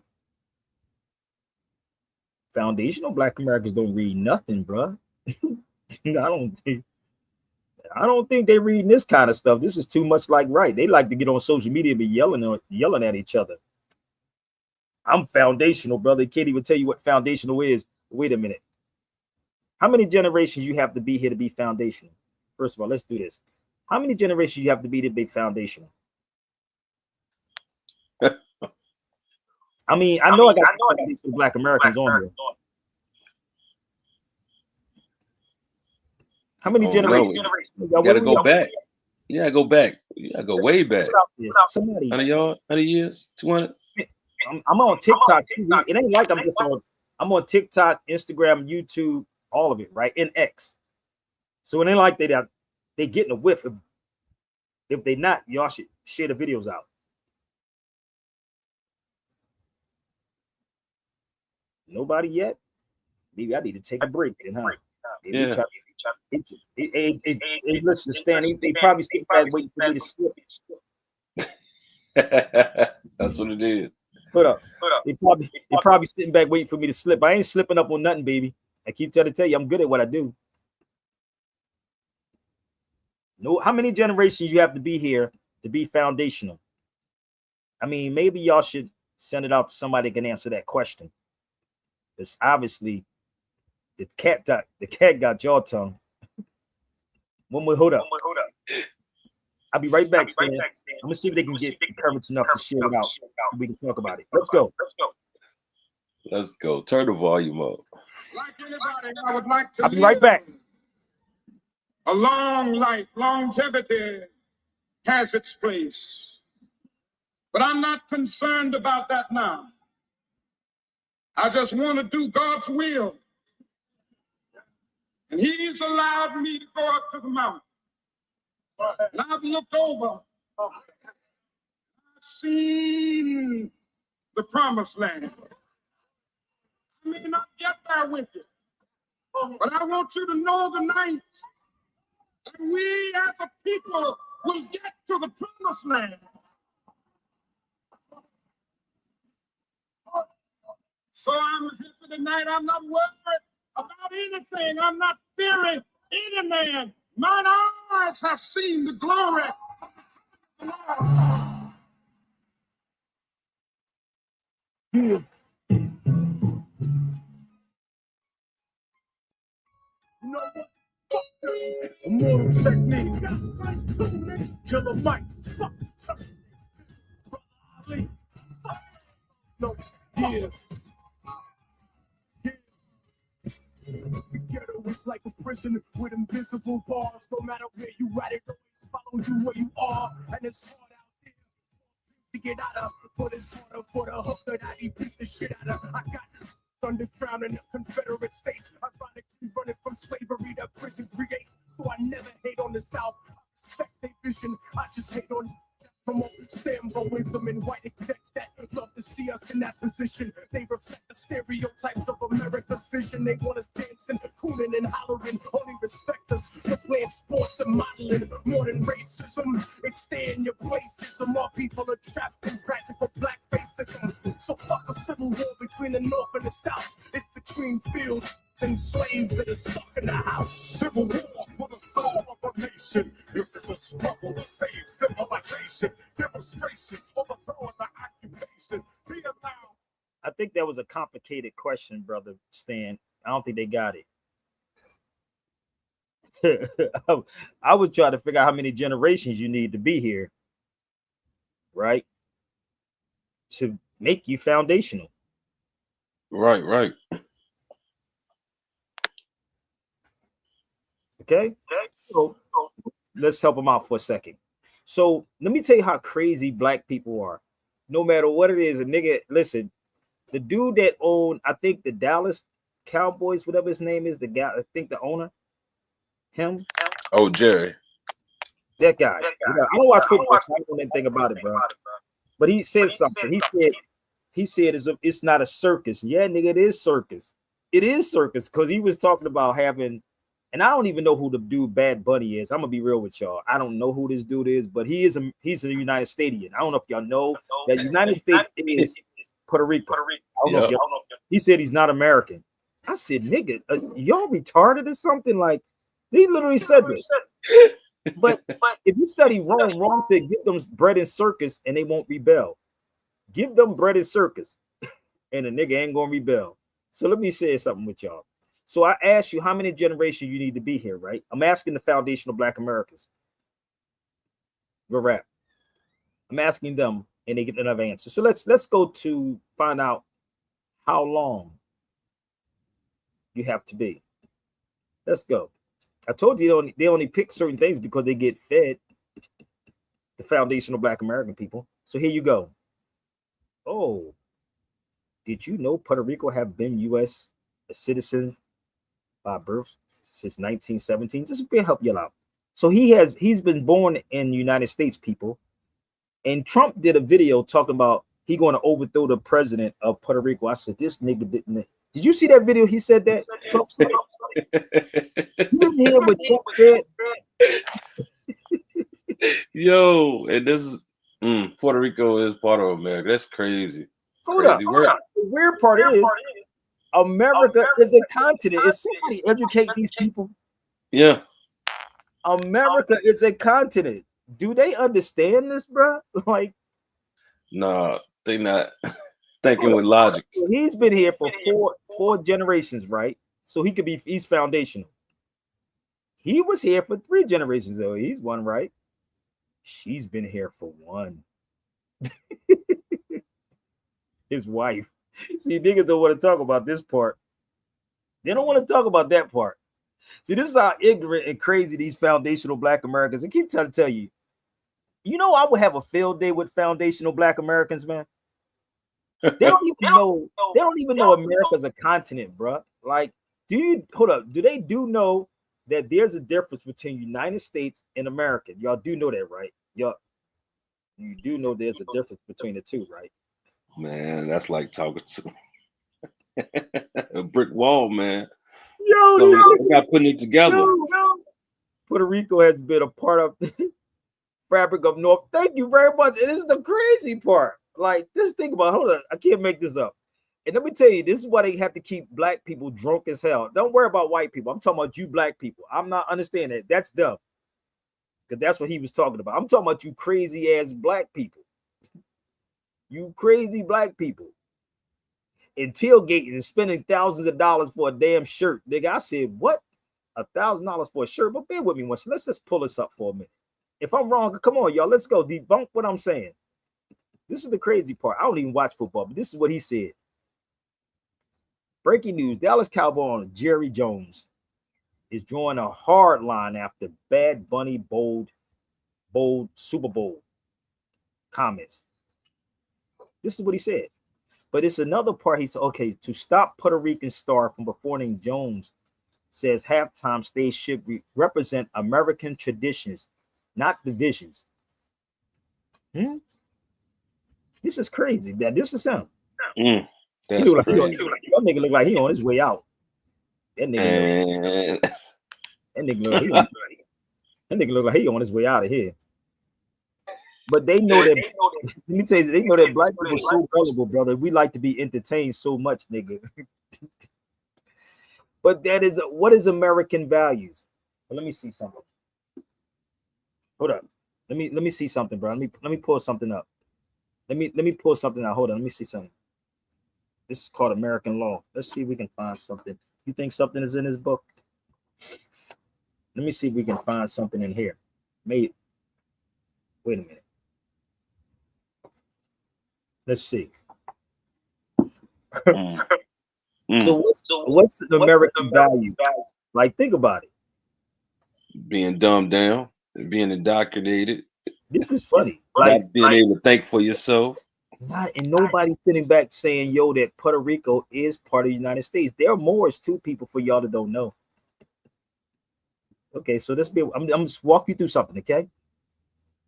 Foundational Black Americans don't read nothing, bro. I don't think they reading this kind of stuff. This is too much like right. They like to get on social media and be yelling at each other. I'm foundational, brother. Can't even tell you what foundational is. Wait a minute. How many generations you have to be here to be foundational? First of all, let's do this. How many generations you have to be foundational? I mean, I know I got Black Americans on here. How many generations? You gotta go back. Yeah, go back. Yeah, go way back. Somebody, 100 years, 200. I'm on TikTok. It ain't like I'm just on. I'm on TikTok, Instagram, YouTube, all of it, right? And X. So it ain't like they getting a whiff. If they not, y'all should share the videos out. Nobody yet? Maybe I need to take a break then, huh? Yeah. Listen, Stan, they probably sit back waiting for me to slip. That's what it is. Hold up. They probably sitting back waiting for me to slip. I ain't slipping up on nothing, baby. I keep trying to tell you, I'm good at what I do. No, how many generations you have to be here to be foundational? I mean, maybe y'all should send it out to somebody that can answer that question. Because obviously, the cat got your tongue. One more, hold up. I'll be right back, Stan. I'm gonna see if they can get courage enough to share it out. We can talk about it. Let's go. Let's go. Turn the volume up. Like anybody, I would like to I'll be right back. A long life, longevity has its place. But I'm not concerned about that now. I just want to do God's will. And He's allowed me to go up to the mountain. And I've looked over. I've seen the promised land. I may not get there with you, but I want you to know tonight that we as a people will get to the promised land. So I'm here tonight. I'm not worried about anything. I'm not fearing any man. Mine eyes have seen the glory of the Lord. You know what? Fuck that. Immortal technique. Killer Mike. Fuck. Ali. Fuck. No. Yeah. The ghetto is like a prison with invisible bars. No matter where you at, it always follows you where you are. And it's hard out there to get out of. But it's harder for the hook that I beat the shit out of. I got underground in the Confederate States. Ironically running from slavery that prison creates. So I never hate on the South. I respect their vision. I just hate on promote Sambo wisdom and white execs that love to see us in that position. They reflect the stereotypes of America's vision. They want us dancing, cooning and hollering. Only respect us for playing sports and modeling. More than racism, it's stay in your places. More people are trapped in practical black racism. So fuck a civil war between the North and the South. It's between fields and slaves that are stuck in the house. Civil war for the soul of a nation. This is a struggle to save civilization. Demonstrations overthrowing the occupation. Be allowed. I think that was a complicated question, brother Stan. I don't think they got it. I would try to figure out how many generations you need to be here, right? To make you foundational. Right. Okay. So let's help them out for a second. So let me tell you how crazy black people are. No matter what it is, a nigga, listen, the dude that owned, I think the Dallas Cowboys, whatever his name is, the guy, I think the owner, him. Oh, Jerry. That guy. I don't watch football, so I don't know anything about it, bro. But he said something. He said it's not a circus. Yeah, nigga, it is circus. It is circus because he was talking about having, and I don't even know who the dude Bad Bunny is. I'm gonna be real with y'all. I don't know who this dude is, but he's a United Statian. I don't know if y'all know that United States is Puerto Rico. I don't know if y'all. He said he's not American. I said, nigga, y'all retarded or something? Like, he literally said this. But if you study Rome, Rome said, give them bread and circus and they won't rebel. Give them bread and circus and the nigga ain't gonna rebel. So let me say something with y'all. So I asked you how many generations you need to be here, right? I'm asking the foundational Black Americans. We're rap. I'm asking them and they get another answer. So let's go to find out how long you have to be. Let's go. I told you they only pick certain things because they get fed. the foundational Black American people. So here you go. Oh, did you know Puerto Rico have been U.S. a citizen by birth since 1917? Just to help you out. So he's been born in the United States, people. And Trump did a video talking about he going to overthrow the president of Puerto Rico. I said, this nigga didn't. Did you see that video? He said that. Trump said, you didn't hear what Trump said. Yo, and this is Puerto Rico is part of America. That's crazy. Hold up. The weird part is America is a continent. Is somebody educate these people? Yeah. America is a continent. Do they understand this, bro? Like, nah, they not thinking with logic. He's been here for four generations, right? So he's foundational. He was here for 3 generations, though. He's one, right? She's been here for 1. His wife. See, niggas don't want to talk about this part. They don't want to talk about that part. See, this is how ignorant and crazy these foundational Black Americans. I keep trying to tell you. You know, I would have a field day with foundational Black Americans, man. They don't even know. They don't even know America's a continent, bro. Like, hold up? Do they know that there's a difference between United States and America? Y'all do know that, right? You do know there's a difference between the two, right? Man, that's like talking to a brick wall, man. Yo, got putting it together. Puerto Rico has been a part of the fabric of North. Thank you very much. And this is the crazy part. Like, just think about. Hold on, I can't make this up. And let me tell you, this is why they have to keep Black people drunk as hell. Don't worry about white people. I'm talking about you Black people. I'm not understanding that. That's dumb. Because that's what he was talking about. I'm talking about you crazy ass Black people. You crazy Black people. And tailgating and spending thousands of dollars for a damn shirt. Nigga, I said, what? $1,000 for a shirt? But bear with me once. Let's just pull this up for a minute. If I'm wrong, come on, y'all. Let's go. Debunk what I'm saying. This is the crazy part. I don't even watch football, but this is what he said. Breaking news. Dallas Cowboy owner Jerry Jones is drawing a hard line after Bad Bunny bold Super Bowl comments. This is what he said. But it's another part. He said, okay, to stop Puerto Rican star from performing, Jones says halftime stage should represent American traditions, not divisions. This is crazy. This is him. That's that nigga look like he on his way out. That nigga look like he on his way out of here. But they know that. Let me tell you, they know that Black people are so gullible, brother. We like to be entertained so much, nigga. But that is what is American values. Well, let me see something. Hold up. Let me see something, bro. Let me pull something up. Let me pull something out. Hold on. Let me see something. This is called American law. Let's see if we can find something. You think something is in this book? Let me see if we can find something in here. Wait a minute. Let's see. So what's the American value? Like, think about it. Being dumbed down, being indoctrinated. This is funny. Like being able to think for yourself. And nobody's sitting back saying, yo, that Puerto Rico is part of the United States. There are Moors too, people, for y'all that don't know. Okay, so I'm just walk you through something, okay?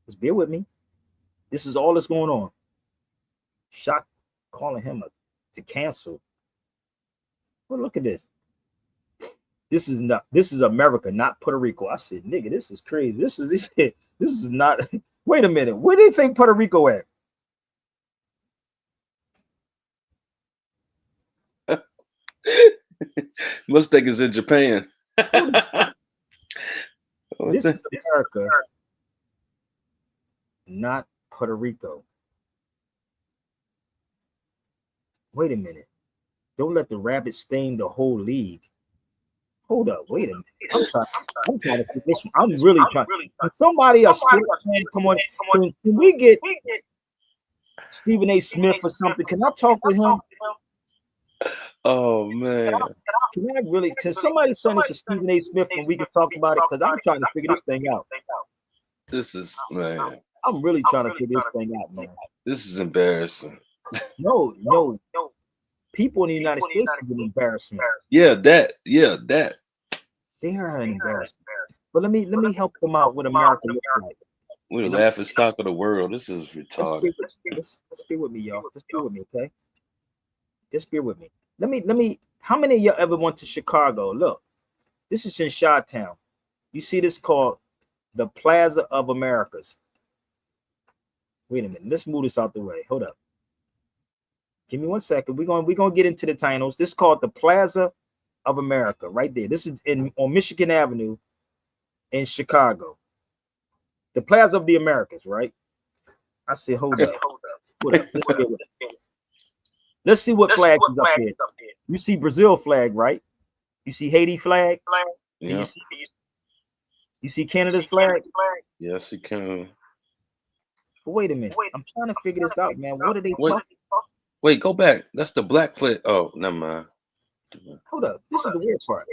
Just bear with me. This is all that's going on. Shock calling him to cancel. Well, look at this. This is America, not Puerto Rico. I said, nigga, this is crazy. This is not. Wait a minute. Where do you think Puerto Rico at? Must think it's in Japan. This is America, not Puerto Rico. Wait a minute. Don't let the rabbit stain the whole league. Hold up. Wait a minute. I'm trying to figure this one. I'm really trying. Somebody, a sports fan, come on. Can we get Stephen A. Smith or something? Can I talk with him? Oh man. Can somebody send us to Stephen A. Smith and we can talk about it? Because I'm trying to figure this thing out. This is, man. I'm really trying to figure this thing out, man. This is embarrassing. No. People in the United States is an embarrassment. Yeah, that. They are an embarrassment. But let me help them out what America looks like. We're the And laughing stock of the world. This is retarded. let's bear with me, y'all. Just bear with me, okay? Just bear with me. Let me. How many of y'all ever went to Chicago? Look, this is in Chi-Town. You see this called the Plaza of Americas. Wait a minute. Let's move this out the way. Hold up. Give me 1 second. We're gonna get into the titles. This is called the Plaza of America, right there. This is on Michigan Avenue in Chicago. The Plaza of the Americas, right? I said, hold up. Hold up. Let's see what flag is up here. You see Brazil flag, right? You see Haiti flag. Yeah. You see Canada's flag. Yes, you can. But wait a minute. I'm trying to figure this out, man. What are they talking? Wait, go back. That's the black flag. Oh, never mind. Hold up. This is the weird part.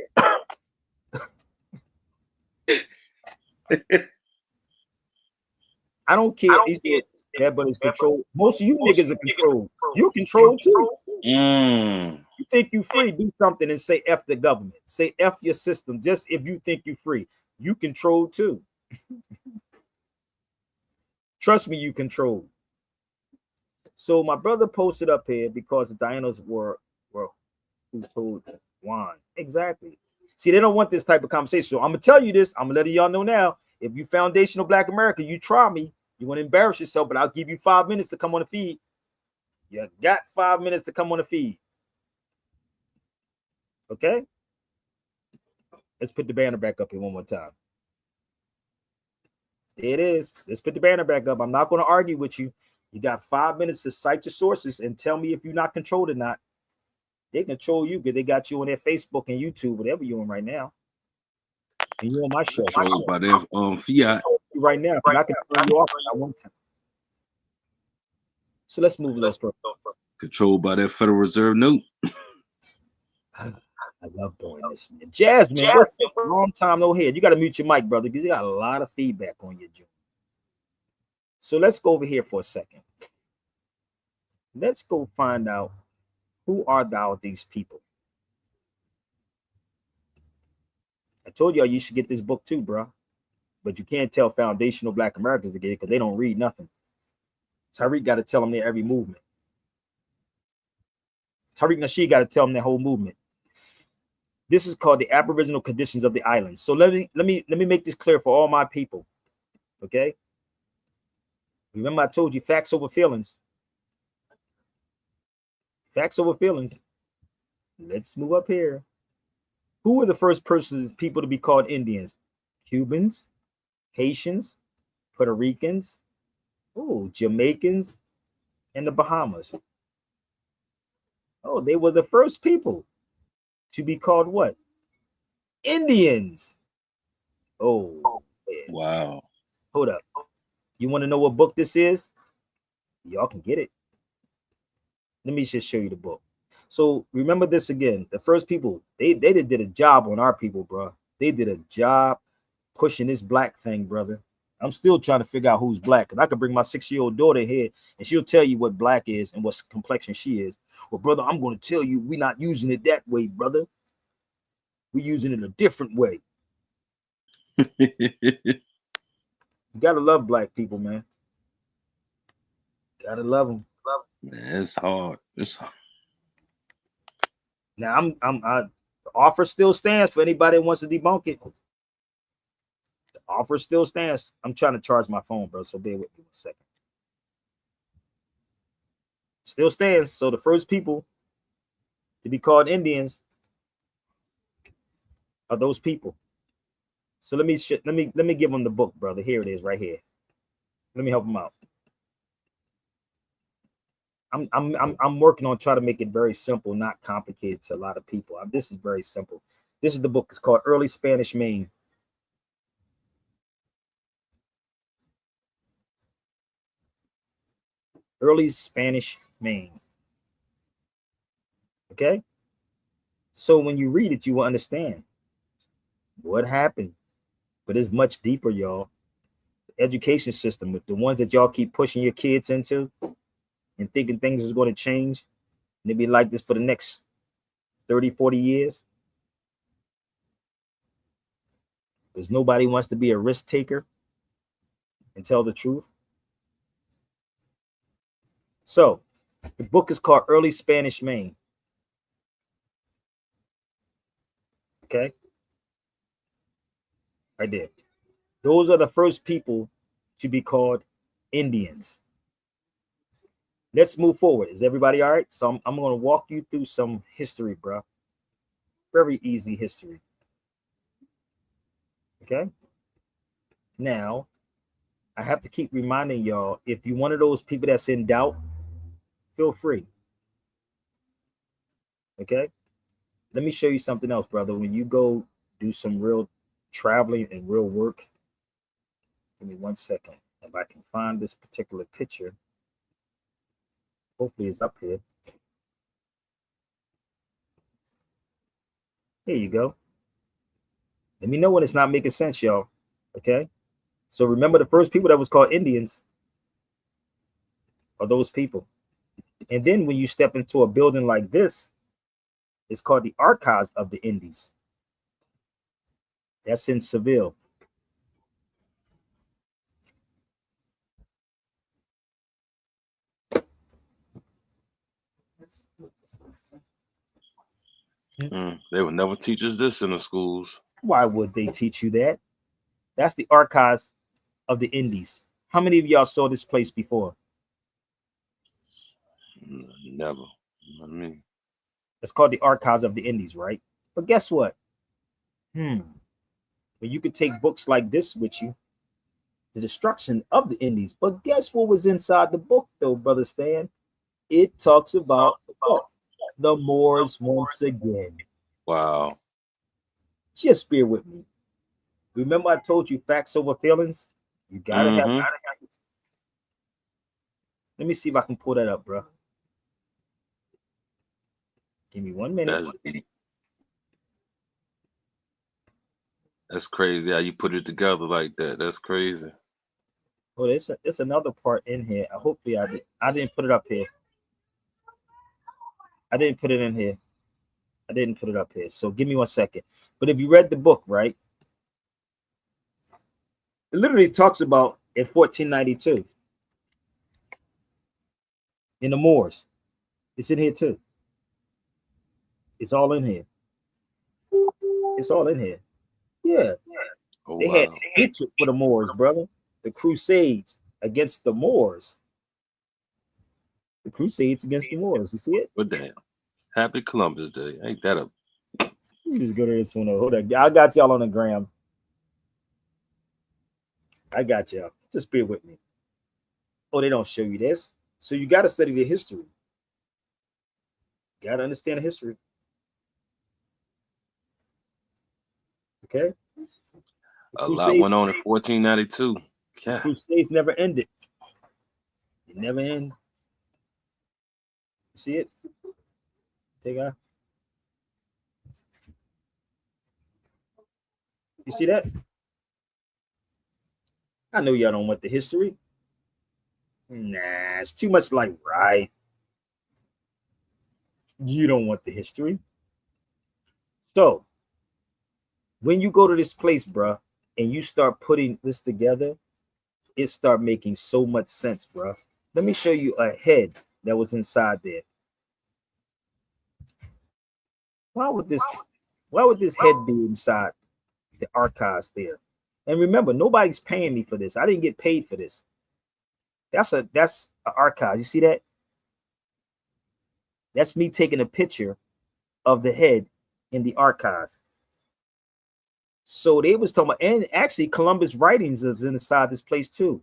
I don't care. He said that, but it's controlled. Most of you niggas are controlled. You're controlled too. You think you free, do something and say F the government. Say F your system. Just if you think you're free, you control too. Trust me, you control. So my brother posted up here because the Dianas were who told Juan. Exactly. See, they don't want this type of conversation. So I'm gonna tell you this. I'm gonna let y'all know now. If you foundational Black America, you try me, you're gonna embarrass yourself, but I'll give you 5 minutes to come on the feed. You got 5 minutes to come on the feed. Okay. Let's put the banner back up here one more time. There it is. Let's put the banner back up. I'm not going to argue with you. You got 5 minutes to cite your sources and tell me if you're not controlled or not. They control you because they got you on their Facebook and YouTube, whatever you're on right now. And you're on my show. Controlled by their fiat. Right now, because I can turn you off if I want to. So let's move a little further. Controlled by that Federal Reserve note. I love doing this, man. Jasmine, what's up? Long time no hear. You got to mute your mic, brother, because you got a lot of feedback on your joint. So let's go over here for a second. Let's go find out who are thou these people. I told y'all you should get this book too, bro. But you can't tell foundational Black Americans to get it because they don't read nothing. Tariq got to tell them their every movement. Tariq Nasheed got to tell them their whole movement. This is called the Aboriginal Conditions of the Islands. So let me make this clear for all my people. Okay. Remember, I told you facts over feelings. Facts over feelings. Let's move up here. Who were the first people to be called Indians? Cubans, Haitians, Puerto Ricans, Jamaicans, and the Bahamas. Oh, they were the first people to be called what? Indians. Oh, man. Wow. Hold up. You want to know what book this is? Y'all can get it. Let me just show you the book. So remember this again. The first people, they did a job on our people, bro. They did a job pushing this black thing, brother. I'm still trying to figure out who's black. Because I could bring my 6-year-old daughter here and she'll tell you what black is and what complexion she is. Well, brother, I'm going to tell you we're not using it that way, brother. We're using it a different way. You gotta love black people, man. Gotta love them. Man, it's hard. It's hard. Now the offer still stands for anybody that wants to debunk it. The offer still stands. I'm trying to charge my phone, bro. So bear with me 1 second. Still stands. So the first people to be called Indians are those people. So let me give them the book, brother. Here it is, right here. Let me help them out. I'm working on trying to make it very simple, not complicated to a lot of people. This is very simple. This is the book. It's called Early Spanish Maine. Early Spanish Maine. Okay? So when you read it, you will understand what happened. But it's much deeper, y'all. education system, with the ones that y'all keep pushing your kids into and thinking things is going to change, and they be like this for the next 30, 40 years. Because nobody wants to be a risk taker and tell the truth. So the book is called Early Spanish Main. Okay. Right there. Those are the first people to be called Indians. Let's move forward. Is everybody all right? So I'm going to walk you through some history, bro. Very easy history. Okay. Now, I have to keep reminding y'all, if you're one of those people that's in doubt, feel free. Okay. Let me show you something else, brother. When you go do some real traveling and real work, give me 1 second. If I can find this particular picture, hopefully it's up here. Here you go. Let me know when it's not making sense, y'all. Okay. So remember, the first people that was called Indians are those people. And then when you step into a building like this, it's called the Archives of the Indies. That's in Seville. They would never teach us this in the schools. Why would they teach you that? That's the Archives of the Indies. How many of y'all saw this place before? Never. I mean, it's called the Archives of the Indies, right? But guess what? But you could take books like this with you, The Destruction of the Indies. But guess what was inside the book, though, Brother Stan? It talks about the Moors once again. Wow. Just bear with me. Remember I told you facts over feelings? You gotta have. Let me see if I can pull that up, bro. Give me 1 minute. That's crazy how you put it together like that. That's crazy. Oh, it's another part in here. Hopefully I didn't put it up here. I didn't put it in here. I didn't put it up here. So give me 1 second. But if you read the book, right? It literally talks about in 1492 in the Moors. It's in here too. It's all in here. It's all in here. Yeah. Oh, they had hatred for the Moors, brother. The Crusades against the Moors. The Crusades against the Moors. You see it? But damn. Happy Columbus Day. Ain't that a... You just go to this one. Hold on. I got y'all on the gram. I got y'all. Just bear with me. Oh, they don't show you this. So you got to study the history. Got to understand the history. Okay? A lot went on in 1492. Yeah. Crusades never ended. It never end. You see it? Take out. You see that? I know y'all don't want the history. Nah, it's too much like right. You don't want the history. So when you go to this place, bruh, and you start putting this together, it start making so much sense, bruh. Let me show you a head that was inside there. Why would this head be inside the archives there? And remember, nobody's paying me for this. I didn't get paid for this. That's an archive. You see that? That's me taking a picture of the head in the archives. So they was talking about, and actually Columbus writings is inside this place too.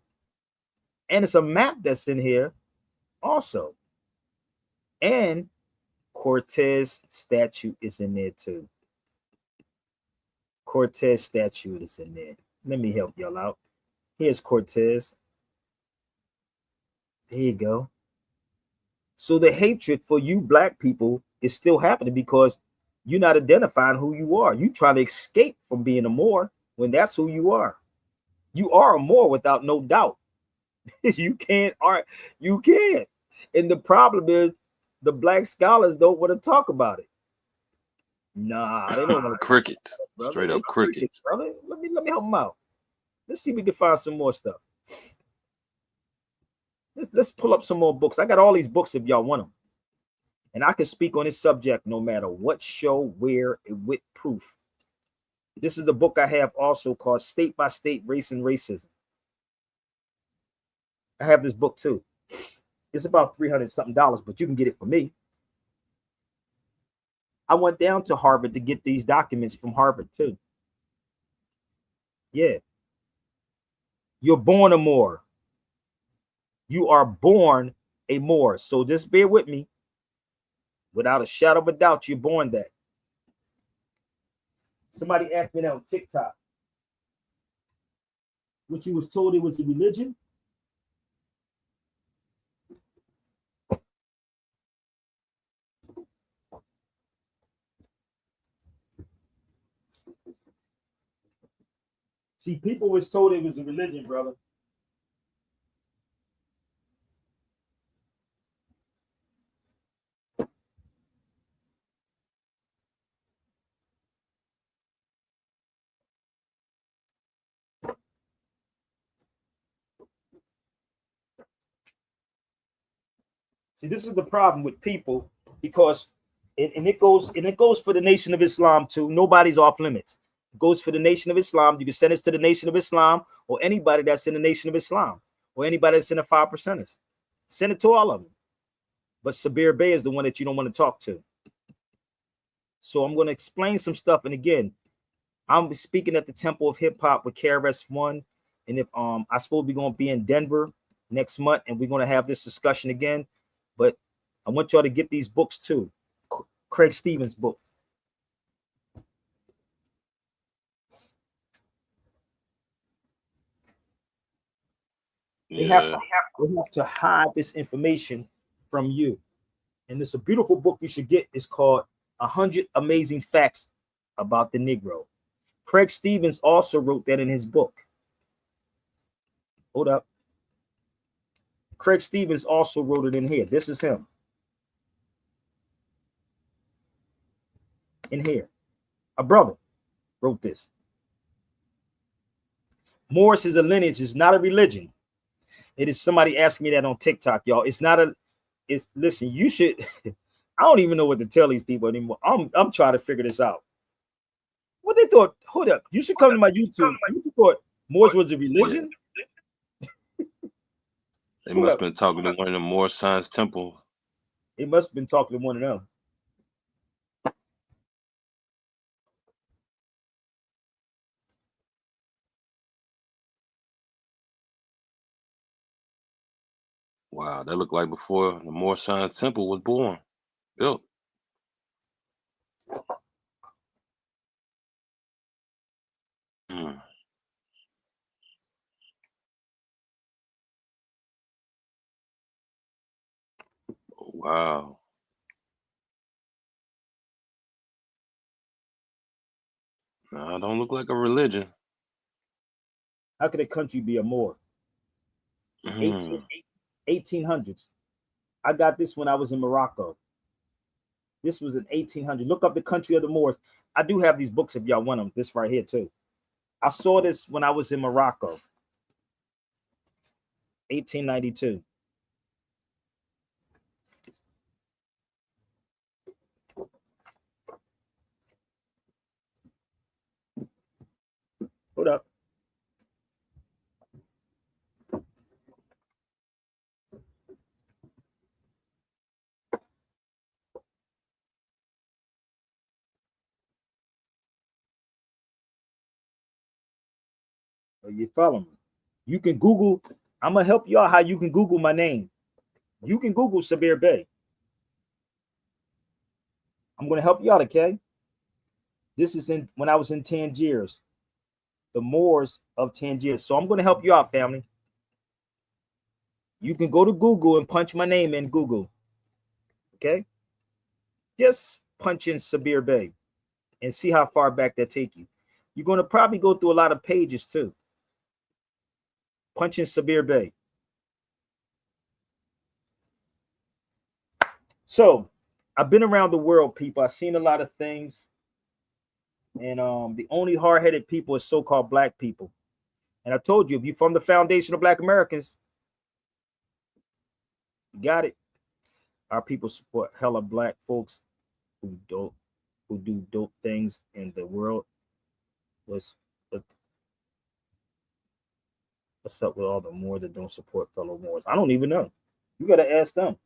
And it's a map that's in here also. And Cortez statue is in there too. Cortez statue is in there. Let me help y'all out. Here's Cortez. There you go. So the hatred for you black people is still happening because you're not identifying who you are. You trying to escape from being a Moor when that's who you are. You are a Moor without no doubt. You can't art. You can't. And the problem is, the black scholars don't want to talk about it. Nah, they don't want to talk Crickets. about it, brother. Straight up It's crickets, crickets. brother. Let me help them out. Let's see if we can find some more stuff. Let's pull up some more books. I got all these books if y'all want them. And I can speak on this subject no matter what show, where, and with proof. This is a book I have also called State by State Race and Racism. I have this book too. It's about $300 something, but you can get it for me. I went down to Harvard to get these documents from Harvard too. Yeah. You're born a Moor. You are born a Moor. So just bear with me. Without a shadow of a doubt, you're born that. Somebody asked me that on TikTok. What you was told it was a religion? See, people was told it was a religion, brother. See, this is the problem with people because it goes for the Nation of Islam too. Nobody's off limits. It goes for the Nation of Islam. You can send this to the Nation of Islam or anybody that's in the Nation of Islam or anybody that's in the 5%ers. Send it to all of them. But Sabir Bey is the one that you don't want to talk to. So I'm going to explain some stuff. And again, I'm speaking at the Temple of Hip Hop with KRS-One. And if I supposed to be going to be in Denver next month, and we're going to have this discussion again. But I want y'all to get these books too. Craig Stevens' book. They have to hide this information from you. And it's a beautiful book you should get. It's called 100 Amazing Facts About the Negro. Craig Stevens also wrote that in his book. Hold up. Craig Stevens also wrote it in here. This is him. In here. A brother wrote this. Morris is a lineage, it's not a religion. It is somebody asked me that on TikTok, y'all. It's not a, it's, listen, you should, I don't even know what to tell these people anymore. I'm trying to figure this out. What they thought, hold up, you should come to my YouTube. You thought Morris was a religion? They must have been talking to one of the Moor Science Temple. They must have been talking to one of them. Wow, that looked like before the Moor Science Temple was built. Wow. No, it don't look like a religion. How could a country be a Moor? 1800s. I got this when I was in Morocco. This was in 1800. Look up the country of the Moors. I do have these books if y'all want them. This right here too. I saw this when I was in Morocco. 1892. Hold up. Are you following me? You can Google. I'm gonna help y'all how you can Google my name. You can Google Sabir Bey. I'm gonna help you out, okay? This is in when I was in Tangiers, the Moors of Tangiers. So I'm gonna help you out, family. You can go to Google and punch my name in Google. Okay? Just punch in Sabir Bey and see how far back that take you. You're gonna probably go through a lot of pages too. Punching Sabir Bey. So I've been around the world, people. I've seen a lot of things. And the only hard-headed people is so-called black people. And I told you, if you're from the foundation of Black Americans, you got it. Our people support hella black folks who do dope things in the world. What's up with all the Moors that don't support fellow Moors? I don't even know. You gotta ask them.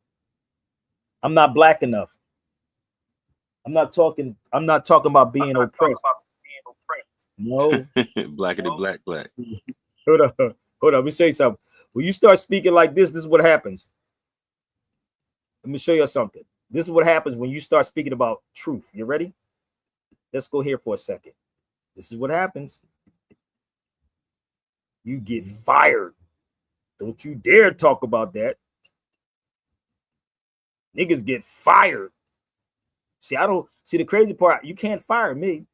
I'm not black enough. I'm not talking about being oppressed. No. Blackity black. Hold on. Let me say something. When you start speaking like this is what happens. Let me show you something. This is what happens when you start speaking about truth. You ready? Let's go here for a second. This is what happens. You get fired. Don't you dare talk about that. Niggas get fired. See, I don't see the crazy part. You can't fire me.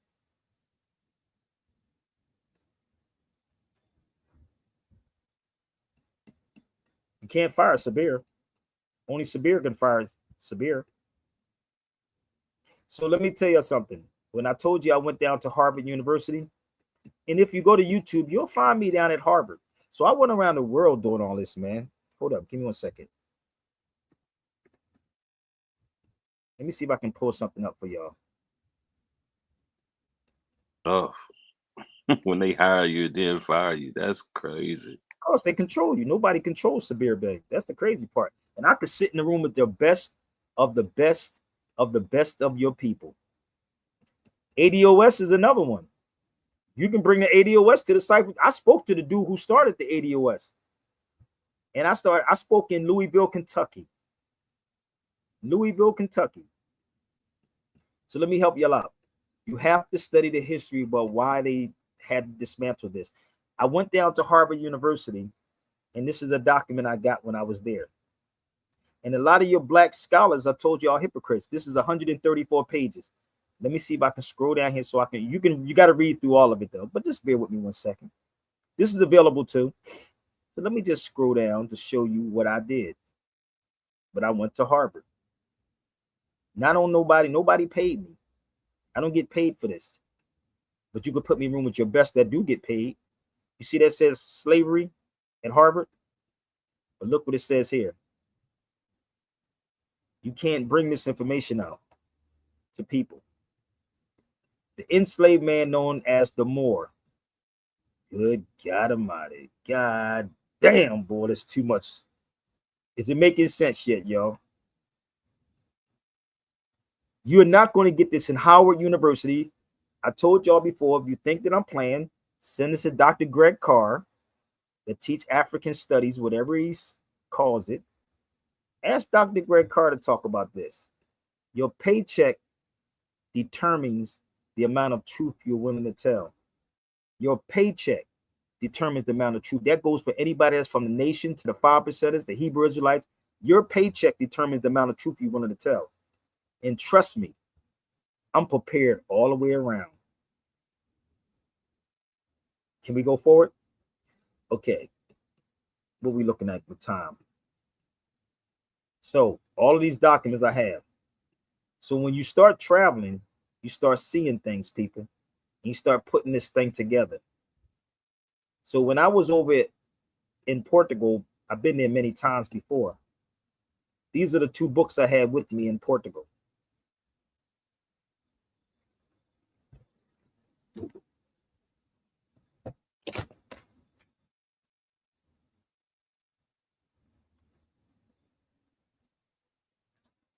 You can't fire Sabir. Only Sabir can fire Sabir. So let me tell you something. When I told you I went down to Harvard University, and if you go to YouTube, you'll find me down at Harvard. So I went around the world doing all this, man. Hold up. Give me 1 second. Let me see if I can pull something up for y'all. Oh, when they hire you, then fire you. That's crazy. Of course, they control you. Nobody controls Sabir Bey. That's the crazy part. And I could sit in the room with the best of the best of the best of your people. ADOS is another one. You can bring the ADOS to the site. I spoke to the dude who started the ADOS. And I spoke in Louisville, Kentucky. Louisville, Kentucky. So let me help y'all out. You have to study the history about why they had dismantled this. I went down to Harvard University, and this is a document I got when I was there. And a lot of your black scholars, I told you, are hypocrites. This is 134 pages. Let me see if I can scroll down here so I can. You got to read through all of it though. But just bear with me 1 second. This is available too. So let me just scroll down to show you what I did. But I went to Harvard. Not on nobody paid me. I don't get paid for this. But you could put me in a room with your best that do get paid. You see that says slavery at Harvard? But look what it says here. You can't bring this information out to people. The enslaved man known as the Moor. Good God Almighty. God damn, boy, that's too much. Is it making sense yet, y'all? You're not going to get this in Howard University. I told y'all before, if you think that I'm playing, send this to Dr. Greg Carr that teach African studies, whatever he calls it. Ask Dr. Greg Carr to talk about this. Your paycheck determines the amount of truth you're willing to tell. Your paycheck determines the amount of truth. That goes for anybody that's from the nation to the 5%ers, the Hebrew Israelites. Your paycheck determines the amount of truth you're willing to tell. And trust me, I'm prepared all the way around. Can we go forward? Okay. What are we looking at with time? So all of these documents I have. So when you start traveling, you start seeing things, people. And you start putting this thing together. So when I was over in Portugal, I've been there many times before. These are the two books I had with me in Portugal.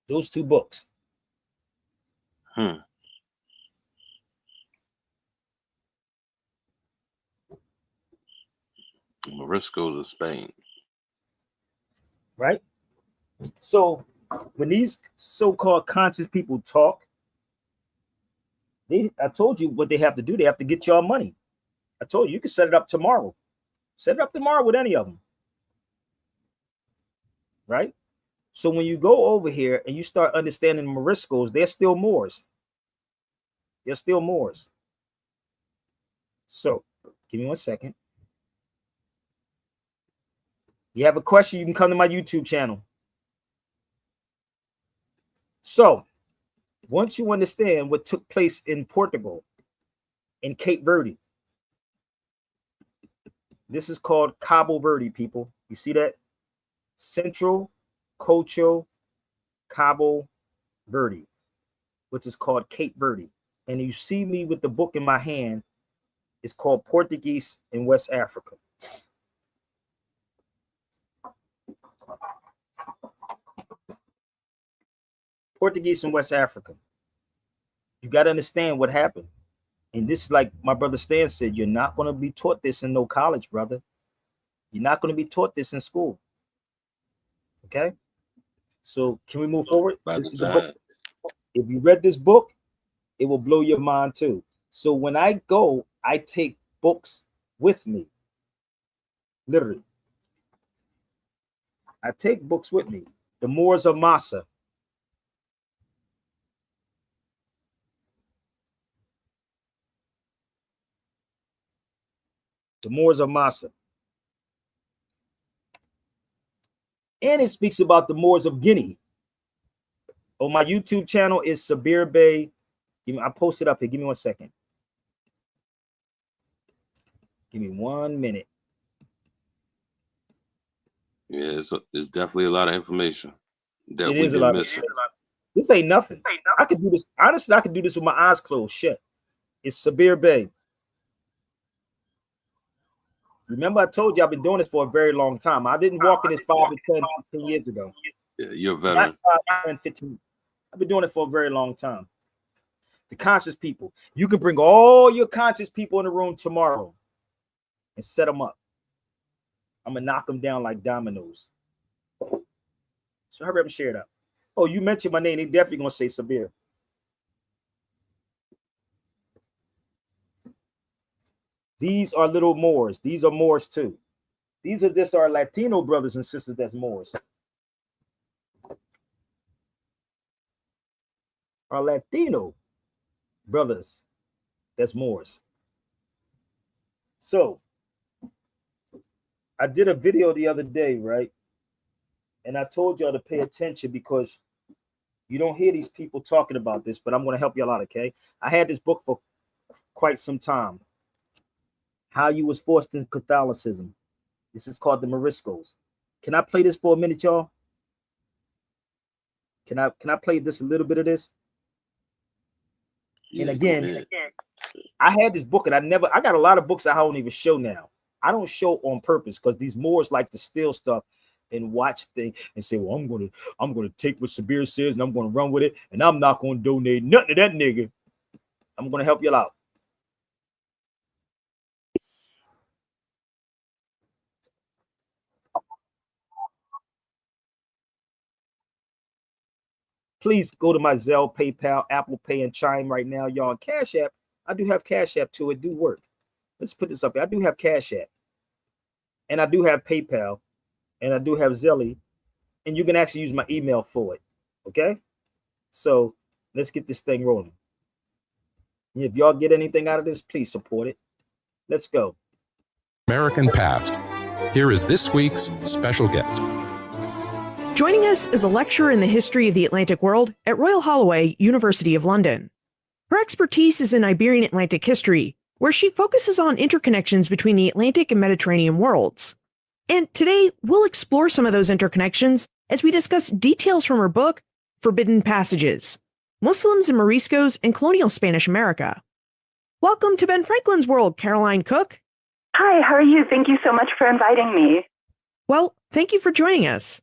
Those two books. Morisco's of Spain. Right? So when these so-called conscious people talk, I told you what they have to do. They have to get y'all money. I told you can set it up tomorrow. Set it up tomorrow with any of them. Right? So when you go over here and you start understanding Moriscos, they're still Moors. They're still Moors. So give me 1 second. You have a question, you can come to my YouTube channel. So, once you understand what took place in Portugal, in Cape Verde, this is called Cabo Verde, people. You see that? Central Cocho Cabo Verde, which is called Cape Verde. And you see me with the book in my hand. It's called Portuguese in West Africa. Portuguese in West Africa. You got to understand what happened. And this is like my brother Stan said, you're not going to be taught this in no college, brother. You're not going to be taught this in school. Okay? So can we move forward? This is the book. If you read this book, it will blow your mind too. So when I go, I take books with me. Literally. I take books with me. The Moors of Massa. The Moors of Massa. And it speaks about the Moors of Guinea. On my YouTube channel is Sabir Bey. I posted up here. Give me 1 second. Give me 1 minute. Yeah, it's definitely a lot of information that It we've is a been lot. missing. This ain't nothing. I could do this. Honestly, I could do this with my eyes closed. Shit. It's Sabir Bey. Remember, I told you I've been doing this for a very long time. I didn't walk in this 5 to 10, 15 years ago. Yeah, you're a veteran. Not 5, 10, 15. I've been doing it for a very long time. The conscious people. You can bring all your conscious people in the room tomorrow and set them up. I'm going to knock them down like dominoes. So hurry up and share it up. Oh, you mentioned my name. They definitely going to say Sabir. These are little Moors. These are Moors too. These are just our Latino brothers and sisters that's Moors. Our Latino brothers that's Moors. So, I did a video the other day, right? And I told y'all to pay attention because you don't hear these people talking about this, but I'm going to help y'all out, okay? I had this book for quite some time. How you was forced in Catholicism. This is called the Moriscos. Can I play this for a minute, y'all? Can I play this a little bit of this? Yeah, and again, I had this book and I got a lot of books I don't even show now. I don't show on purpose because these Moors like to steal stuff and watch things and say, well, I'm gonna take what Sabir says and I'm gonna run with it, and I'm not gonna donate nothing to that nigga. I'm gonna help you out. Please go to my Zelle, PayPal, Apple Pay, and Chime right now, y'all. And Cash App, I do have Cash App too. It do work. Let's put this up here. I do have Cash App, and I do have PayPal, and I do have Zelle, and you can actually use my email for it. Okay, so let's get this thing rolling. If y'all get anything out of this, please support it. Let's go. American Past. Here is this week's special guest. Joining us is a lecturer in the history of the Atlantic world at Royal Holloway, University of London. Her expertise is in Iberian Atlantic history, where she focuses on interconnections between the Atlantic and Mediterranean worlds. And today, we'll explore some of those interconnections as we discuss details from her book, Forbidden Passages: Muslims and Moriscos in Colonial Spanish America. Welcome to Ben Franklin's World, Caroline Cook. Hi, how are you? Thank you so much for inviting me. Well, thank you for joining us.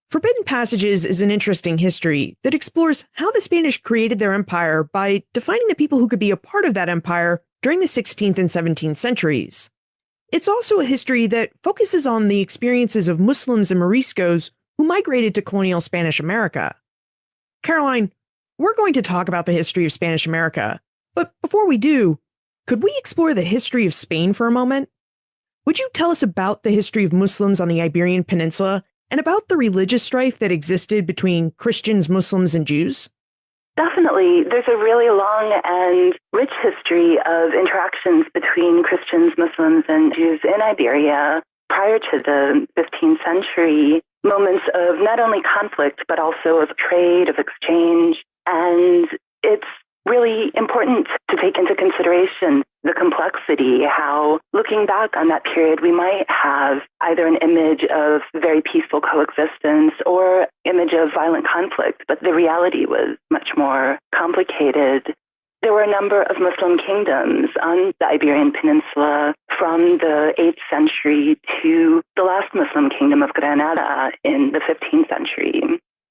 Forbidden Passages is an interesting history that explores how the Spanish created their empire by defining the people who could be a part of that empire during the 16th and 17th centuries. It's also a history that focuses on the experiences of Muslims and Moriscos who migrated to colonial Spanish America. Caroline, we're going to talk about the history of Spanish America, but before we do, could we explore the history of Spain for a moment? Would you tell us about the history of Muslims on the Iberian Peninsula and about the religious strife that existed between Christians, Muslims, and Jews? Definitely. There's a really long and rich history of interactions between Christians, Muslims, and Jews in Iberia. prior to the 15th century, moments of not only conflict, but also of trade, of exchange. And it's really important to take into consideration the complexity, how looking back on that period, we might have either an image of very peaceful coexistence or image of violent conflict, but the reality was much more complicated. There were a number of Muslim kingdoms on the Iberian Peninsula from the 8th century to the last Muslim kingdom of Granada in the 15th century.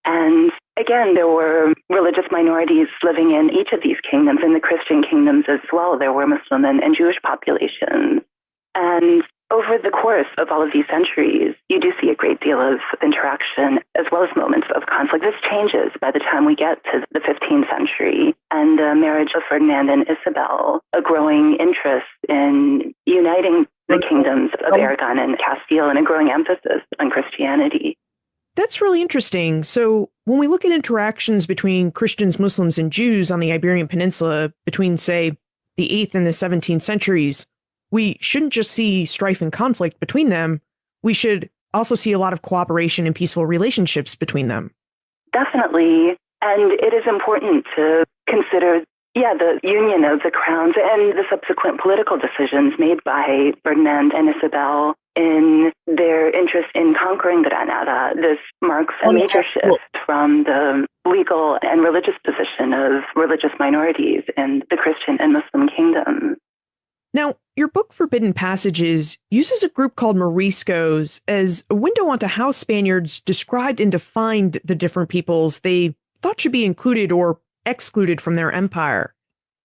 And again, there were religious minorities living in each of these kingdoms. In the Christian kingdoms as well, there were Muslim and Jewish populations. And over the course of all of these centuries, you do see a great deal of interaction as well as moments of conflict. This changes by the time we get to the 15th century and the marriage of Ferdinand and Isabel, a growing interest in uniting the kingdoms of Aragon and Castile and a growing emphasis on Christianity. That's really interesting. So when we look at interactions between Christians, Muslims, and Jews on the Iberian Peninsula between, say, the 8th and the 17th centuries, we shouldn't just see strife and conflict between them. We should also see a lot of cooperation and peaceful relationships between them. Definitely. And it is important to consider, the union of the crowns and the subsequent political decisions made by Ferdinand and Isabel in their interest in conquering Granada. This marks a major shift from the legal and religious position of religious minorities in the Christian and Muslim kingdoms. Now, your book Forbidden Passages uses a group called Moriscos as a window onto how Spaniards described and defined the different peoples they thought should be included or excluded from their empire.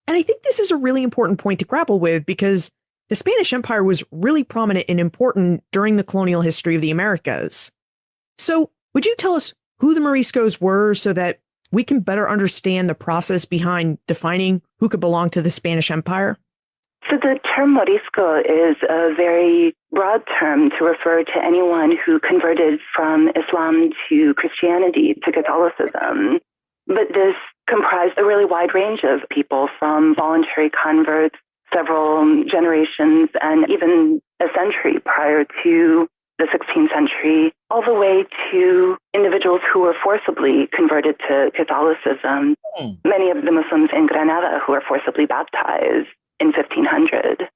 And I think this is a really important point to grapple with because the Spanish Empire was really prominent and important during the colonial history of the Americas. So, would you tell us who the Moriscos were so that we can better understand the process behind defining who could belong to the Spanish Empire? So the term Morisco is a very broad term to refer to anyone who converted from Islam to Christianity, to Catholicism. But this comprised a really wide range of people, from voluntary converts, several generations, and even a century prior to the 16th century, all the way to individuals who were forcibly converted to Catholicism. Many of the Muslims in Granada who were forcibly baptized in 1500.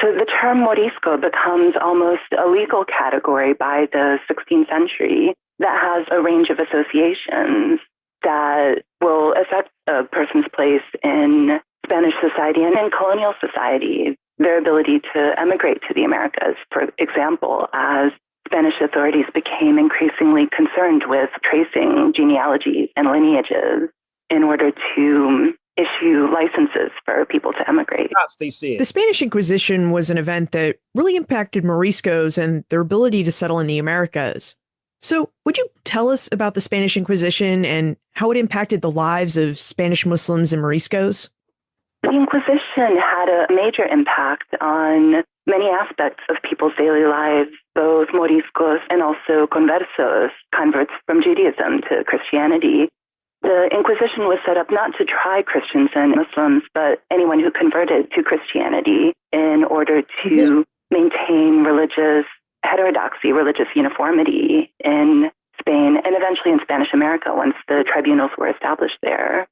So the term Morisco becomes almost a legal category by the 16th century that has a range of associations that will affect a person's place in Spanish society and in colonial society, their ability to emigrate to the Americas, for example, as Spanish authorities became increasingly concerned with tracing genealogies and lineages in order to issue licenses for people to emigrate. The Spanish Inquisition was an event that really impacted Moriscos and their ability to settle in the Americas. So would you tell us about the Spanish Inquisition and how it impacted the lives of Spanish Muslims and Moriscos? The Inquisition had a major impact on many aspects of people's daily lives, both Moriscos and also conversos, converts from Judaism to Christianity. The Inquisition was set up not to try Christians and Muslims, but anyone who converted to Christianity in order to maintain religious heterodoxy, religious uniformity in Spain and eventually in Spanish America once the tribunals were established there.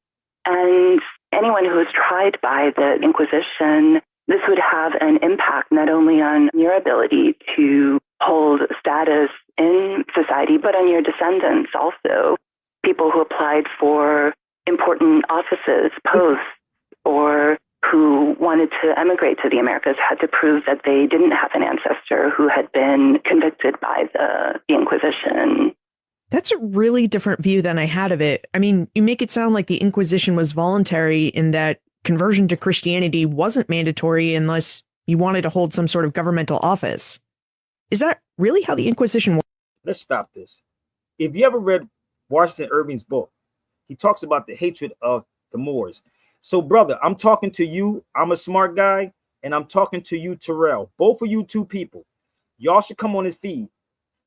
And anyone who was tried by the Inquisition, this would have an impact not only on your ability to hold status in society, but on your descendants also. People who applied for important offices, posts, or who wanted to emigrate to the Americas had to prove that they didn't have an ancestor who had been convicted by the Inquisition. That's a really different view than I had of it. I mean, you make it sound like the Inquisition was voluntary in that conversion to Christianity wasn't mandatory unless you wanted to hold some sort of governmental office. Is that really how the Inquisition worked? Let's stop this. If you ever read Washington Irving's book, he talks about the hatred of the Moors. So, brother, I'm talking to you. I'm a smart guy, and I'm talking to you, Terrell. Both of you two people. Y'all should come on his feed.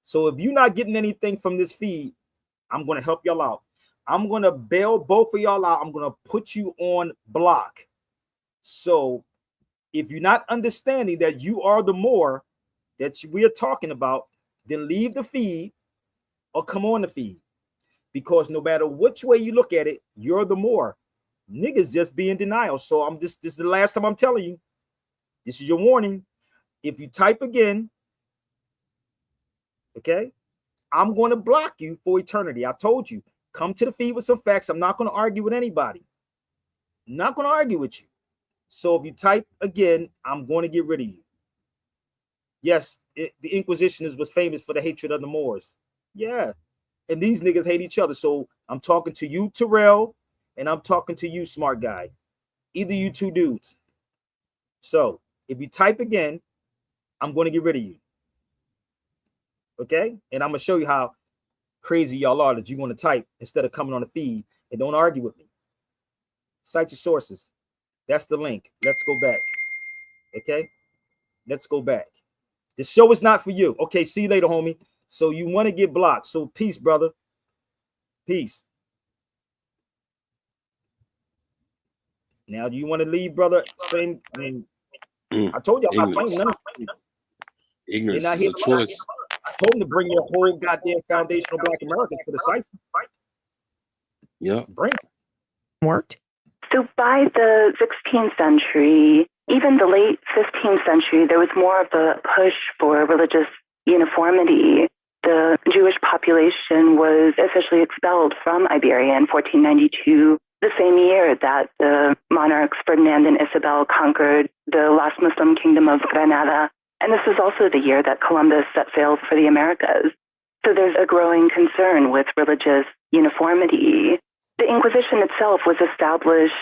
So if you're not getting anything from this feed, I'm going to help y'all out. I'm going to bail both of y'all out. I'm going to put you on block. So if you're not understanding that you are the Moor that we are talking about, then leave the feed or come on the feed. Because no matter which way you look at it, you're the more. Niggas just be in denial. So this is the last time I'm telling you. This is your warning. If you type again, okay, I'm going to block you for eternity. I told you, come to the feed with some facts. I'm not going to argue with anybody. I'm not going to argue with you. So if you type again, I'm going to get rid of you. Yes, the Inquisition was famous for the hatred of the Moors. Yeah. And these niggas hate each other. So I'm talking to you, Terrell, and I'm talking to you, smart guy. Either you two dudes. So if you type again, I'm going to get rid of you. Okay? And I'm going to show you how crazy y'all are that you want to type instead of coming on the feed, and don't argue with me. Cite your sources. That's the link. Let's go back. Okay? Let's go back. This show is not for you. Okay, see you later, homie. So you want to get blocked. So peace, brother. Peace. Now, do you want to leave, brother? Same. I mean, I told you I'm not playing none of it. Ignorance is a choice. I told him to bring your whole goddamn foundational Black Americans for the cipher. Yeah. Bring it. Worked. So by the 16th century, even the late 15th century, there was more of a push for religious uniformity. The Jewish population was officially expelled from Iberia in 1492, the same year that the monarchs Ferdinand and Isabel conquered the last Muslim kingdom of Granada. And this was also the year that Columbus set sail for the Americas. So there's a growing concern with religious uniformity. The Inquisition itself was established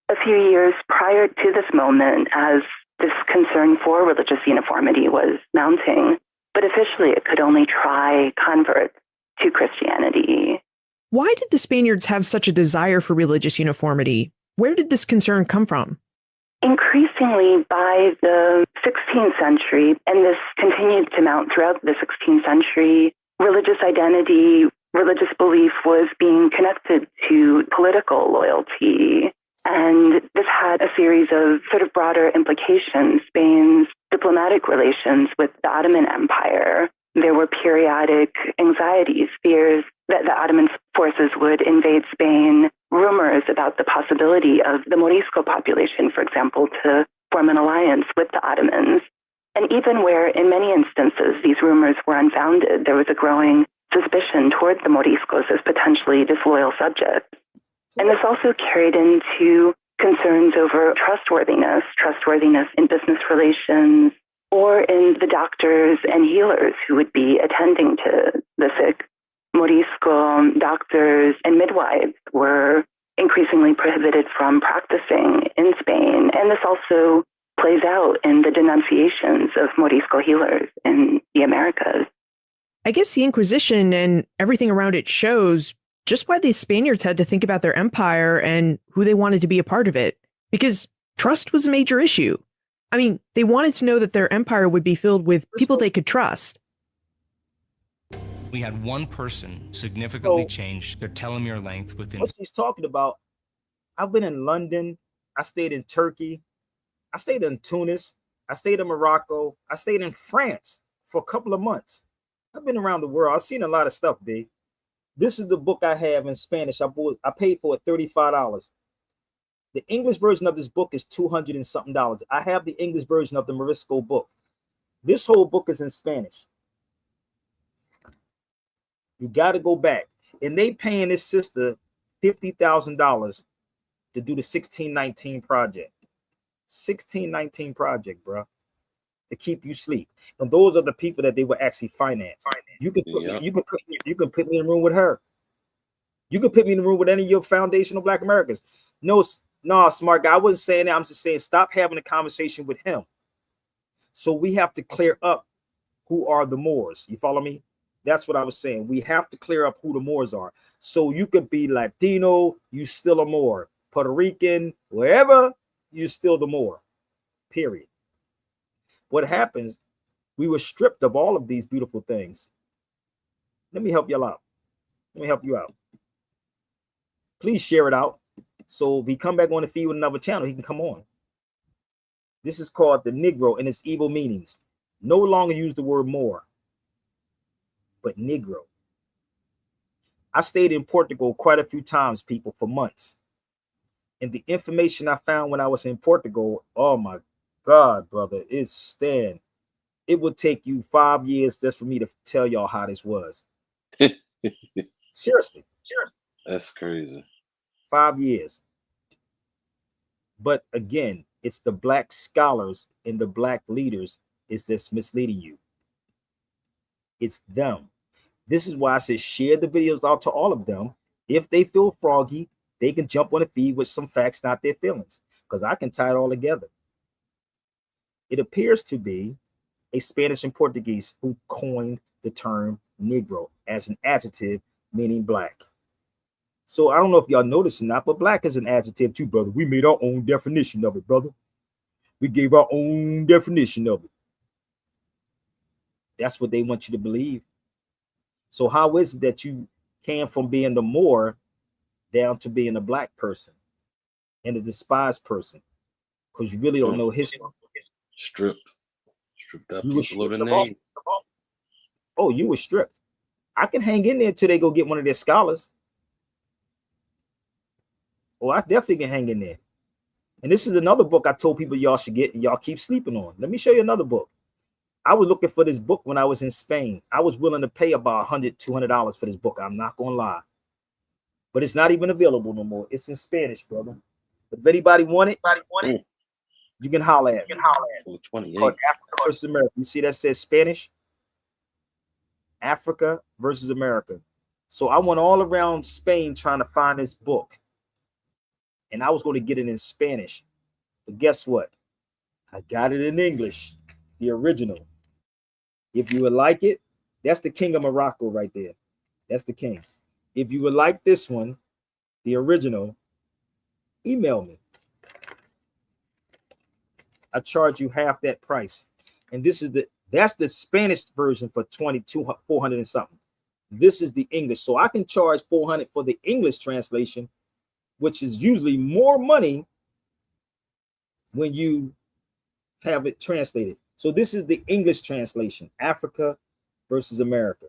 a few years prior to this moment as this concern for religious uniformity was mounting. But officially, it could only try converts to Christianity. Why did the Spaniards have such a desire for religious uniformity? Where did this concern come from? Increasingly, by the 16th century, and this continued to mount throughout the 16th century, religious identity, religious belief was being connected to political loyalty. And this had a series of sort of broader implications. Spain's diplomatic relations with the Ottoman Empire. There were periodic anxieties, fears that the Ottoman forces would invade Spain, rumors about the possibility of the Morisco population, for example, to form an alliance with the Ottomans. And even where, in many instances, these rumors were unfounded, there was a growing suspicion toward the Moriscos as potentially disloyal subjects. And this also carried into concerns over trustworthiness in business relations, or in the doctors and healers who would be attending to the sick. Morisco doctors and midwives were increasingly prohibited from practicing in Spain. And this also plays out in the denunciations of Morisco healers in the Americas. I guess the Inquisition and everything around it shows just why the Spaniards had to think about their empire and who they wanted to be a part of it. Because trust was a major issue. I mean, they wanted to know that their empire would be filled with people they could trust. We had one person significantly change their telomere length within. What she's talking about, I've been in London, I stayed in Turkey, I stayed in Tunis, I stayed in Morocco, I stayed in France for a couple of months. I've been around the world. I've seen a lot of stuff, B. This is the book I have in Spanish. I paid for it $35. The English version of this book is $200 and something. I have the English version of the Morisco book. This whole book is in Spanish. You got to go back. And they paying this sister $50,000 to do the 1619 project. 1619 project, bro. To keep you asleep. And those are the people that they were actually financed. You can put me, you can put me in a room with her. You can put me in a room with any of your foundational Black Americans. No, smart guy. I wasn't saying that. I'm just saying stop having a conversation with him. So we have to clear up who are the Moors. You follow me? That's what I was saying. We have to clear up who the Moors are. So you could be Latino, you still a Moor. Puerto Rican, wherever, you still the Moor. Period. What happens, we were stripped of all of these beautiful things. Let me help y'all out. Let me help you out. Please share it out. So if he come back on the feed with another channel, he can come on. This is called The Negro and Its Evil Meanings. no longer use the word Moor, but Negro. I stayed in Portugal quite a few times, people, for months. And the information I found when I was in Portugal, oh my God, brother, it's Stan. It would take you 5 years just for me to tell y'all how this was. Seriously. That's crazy. 5 years. But again, it's the black scholars and the black leaders is just misleading you. It's them. This is why I said share the videos out to all of them. If they feel froggy, they can jump on the feed with some facts, not their feelings, because I can tie it all together. It appears to be a Spanish and Portuguese who coined the term Negro as an adjective meaning black. So I don't know if y'all noticed or not, but black is an adjective too, brother. We made our own definition of it, brother. We gave our own definition of it. That's what they want you to believe. So how is it that you came from being the Moor down to being a black person and a despised person? Because you really don't know history. Stripped up You were people of the stripped name. Oh, you were stripped. I can hang in there until they go get one of their scholars. Oh, I definitely can hang in there. And this is another book I told people y'all should get and y'all keep sleeping on. Let me show you another book. I was looking for this book when I was in Spain. I was willing to pay about $100, $200 for this book. I'm not going to lie. But it's not even available no more. It's in Spanish, brother. If anybody want it, you can holler at me. It's called Africa versus America. You see that says Spanish? Africa versus America. So I went all around Spain trying to find this book. And I was going to get it in Spanish. But guess what? I got it in English, the original. If you would like it, that's the King of Morocco right there. That's the king. If you would like this one, the original, email me. I charge you half that price. And that's the Spanish version for $400 and something. This is the English. So I can charge $400 for the English translation, which is usually more money when you have it translated. So this is the English translation, Africa versus America.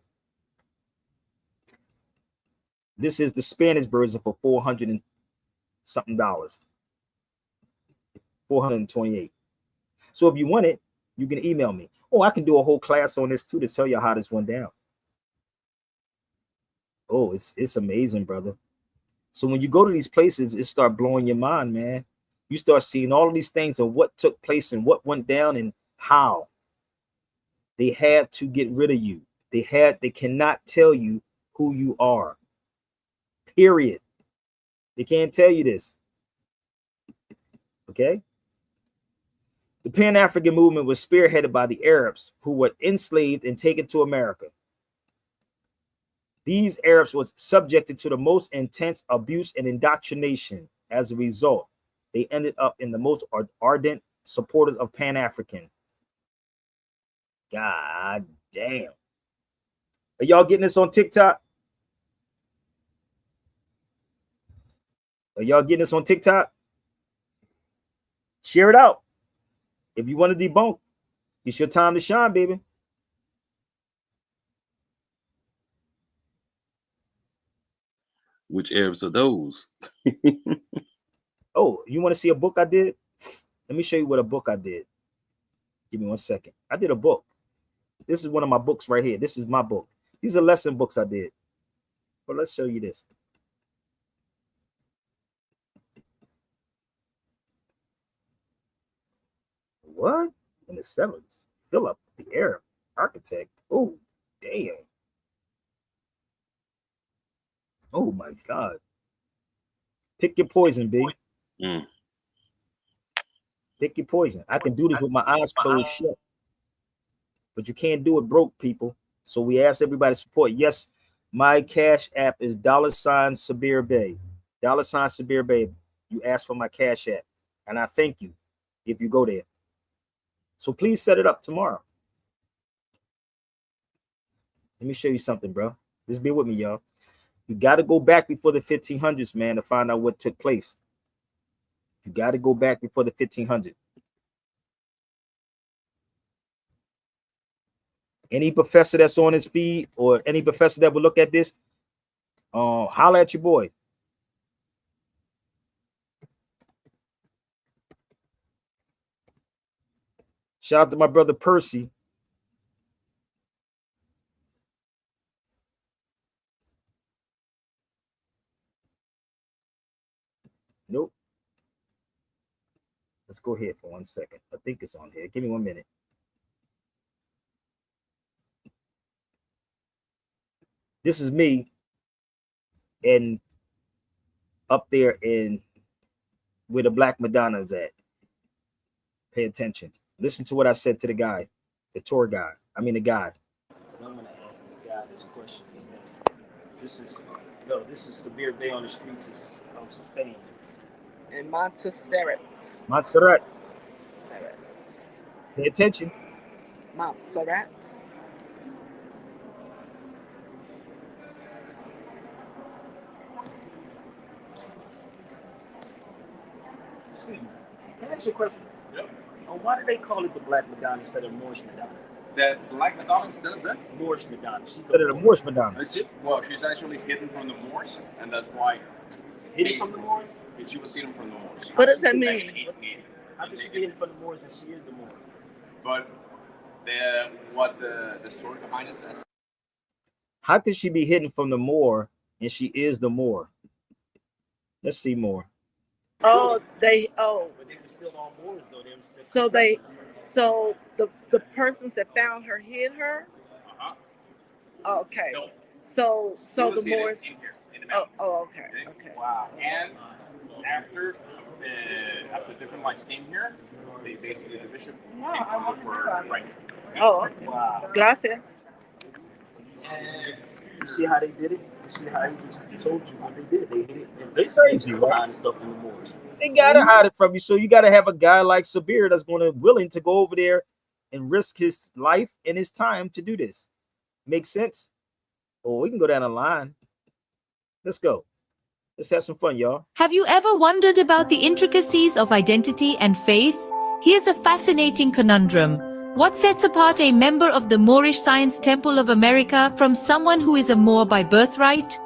This is the Spanish version for $400 and something, 428. So if you want it, you can email me. Oh, I can do a whole class on this too to tell you how this went down. Oh, it's amazing, brother. So when you go to these places, it start blowing your mind, man. You start seeing all of these things and what took place and what went down and how. They had to get rid of you. They cannot tell you who you are. Period. They can't tell you this. Okay? The Pan-African movement was spearheaded by the Arabs who were enslaved and taken to America. These Arabs were subjected to the most intense abuse and indoctrination. As a result, they ended up in the most ardent supporters of Pan-African. God damn. Are y'all getting this on TikTok? Are y'all getting this on TikTok? Share it out. If you want to debunk, it's your time to shine, baby. Which Arabs are those? Oh, you want to see a book I did? Let me show you what a book I did. Give me 1 second. I did a book. This is one of my books right here. This is my book. These are lesson books I did. But let's show you this. What? In the 70s. Philip, the Arab architect. Oh, damn. Oh my God. Pick your poison, B. Pick your poison. I can do this with my eyes closed shut. But you can't do it broke, people. So we ask everybody to support. Yes, my cash app is $ Sabir Bey. $ Sabir Bey. You ask for my cash app. And I thank you if you go there. So please set it up tomorrow. Let me show you something, bro. Just be with me, y'all. You got to go back before the 1500s, man, to find out what took place. You got to go back before the 1500s. Any professor that's on his feed or any professor that will look at this, holla at your boy. Shout out to my brother Percy. Nope. Let's go here for 1 second. I think it's on here. Give me 1 minute. This is me and up there in where the Black Madonna is at. Pay attention. Listen to what I said to the guy, the tour guy. I mean the guy. I'm gonna ask this guy this question. This is Sabir Bey on the streets of Spain. In Montserrat. Montserrat. Pay attention. Montserrat. Can I ask you a question? Yeah. Why do they call it the Black Madonna instead of Moorish Madonna? The Black Madonna instead of that? Moorish Madonna. Instead of the Moorish Madonna. That's it. Well, she's actually hidden from the Moors, and that's why. Hidden from the Moors? She was hidden from the Moors. What does that mean? How can she be hidden from the Moors if she is the Moor? But the story behind it says. How could she be hidden from the Moor and she is the Moor? Let's see more. Oh, but they were still all Moors though. So the persons that found her hid her. Okay. So the Moors. Okay. Wow. And after different lights came here, they basically the bishop came for rice. Oh, okay. Wow. Gracias. You see how they did it? You see how he just told you what they did? They hid it. They crazy, right? Stuff from the Moors. They gotta hide it from you. So you gotta have a guy like Sabir that's willing to go over there and risk his life and his time to do this. Makes sense? Oh, we can go down the line. Let's go. Let's have some fun, y'all. Have you ever wondered about the intricacies of identity and faith? Here's a fascinating conundrum. What sets apart a member of the Moorish Science Temple of America from someone who is a Moor by birthright?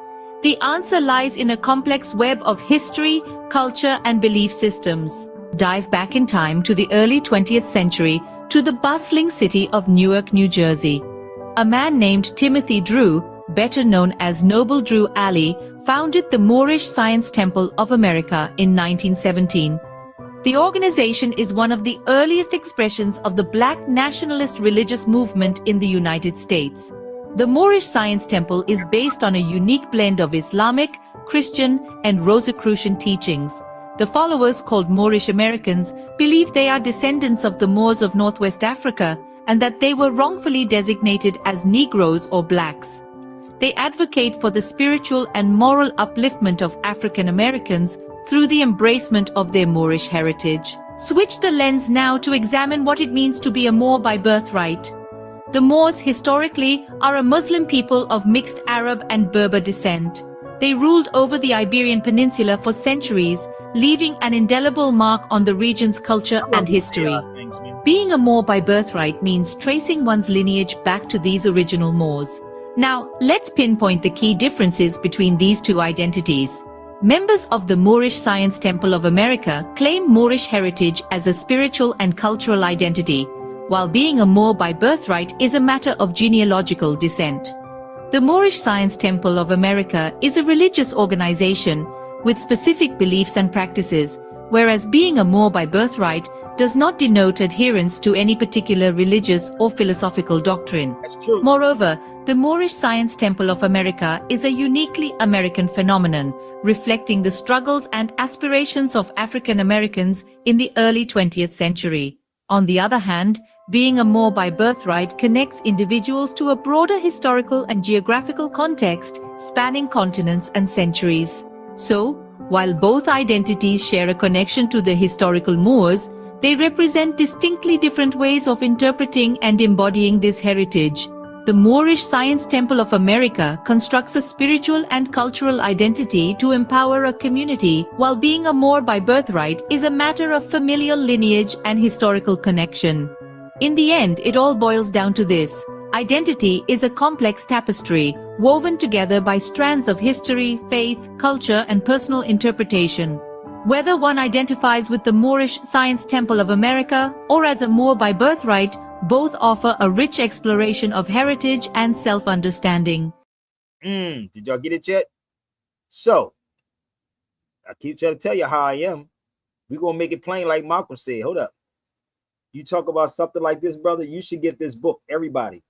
The answer lies in a complex web of history, culture, and belief systems. Dive back in time to the early 20th century to the bustling city of Newark, New Jersey. A man named Timothy Drew, better known as Noble Drew Ali, founded the Moorish Science Temple of America in 1917. The organization is one of the earliest expressions of the Black nationalist religious movement in the United States. The Moorish Science Temple is based on a unique blend of Islamic, Christian, and Rosicrucian teachings. The followers, called Moorish Americans, believe they are descendants of the Moors of Northwest Africa and that they were wrongfully designated as Negroes or blacks. They advocate for the spiritual and moral upliftment of African Americans through the embracement of their Moorish heritage. Switch the lens now to examine what it means to be a Moor by birthright. The Moors historically are a Muslim people of mixed Arab and Berber descent. They ruled over the Iberian Peninsula for centuries, leaving an indelible mark on the region's culture and history. Being a Moor by birthright means tracing one's lineage back to these original Moors. Now, let's pinpoint the key differences between these two identities. Members of the Moorish Science Temple of America claim Moorish heritage as a spiritual and cultural identity, while being a Moor by birthright is a matter of genealogical descent. The Moorish Science Temple of America is a religious organization with specific beliefs and practices, whereas being a Moor by birthright does not denote adherence to any particular religious or philosophical doctrine. Moreover, the Moorish Science Temple of America is a uniquely American phenomenon, reflecting the struggles and aspirations of African Americans in the early 20th century. On the other hand, being a Moor by birthright connects individuals to a broader historical and geographical context, spanning continents and centuries. So, while both identities share a connection to the historical Moors, they represent distinctly different ways of interpreting and embodying this heritage. The Moorish Science Temple of America constructs a spiritual and cultural identity to empower a community, while being a Moor by birthright is a matter of familial lineage and historical connection. In the end, it all boils down to this: Identity is a complex tapestry, woven together by strands of history, faith, culture, and personal interpretation. Whether one identifies with the Moorish Science Temple of America or as a Moor by birthright, both offer a rich exploration of heritage and self-understanding. Did y'all get it yet? So, I keep trying to tell you how I am. We're going to make it plain like Malcolm said. Hold up. You talk about something like this, brother, you should get this book, everybody.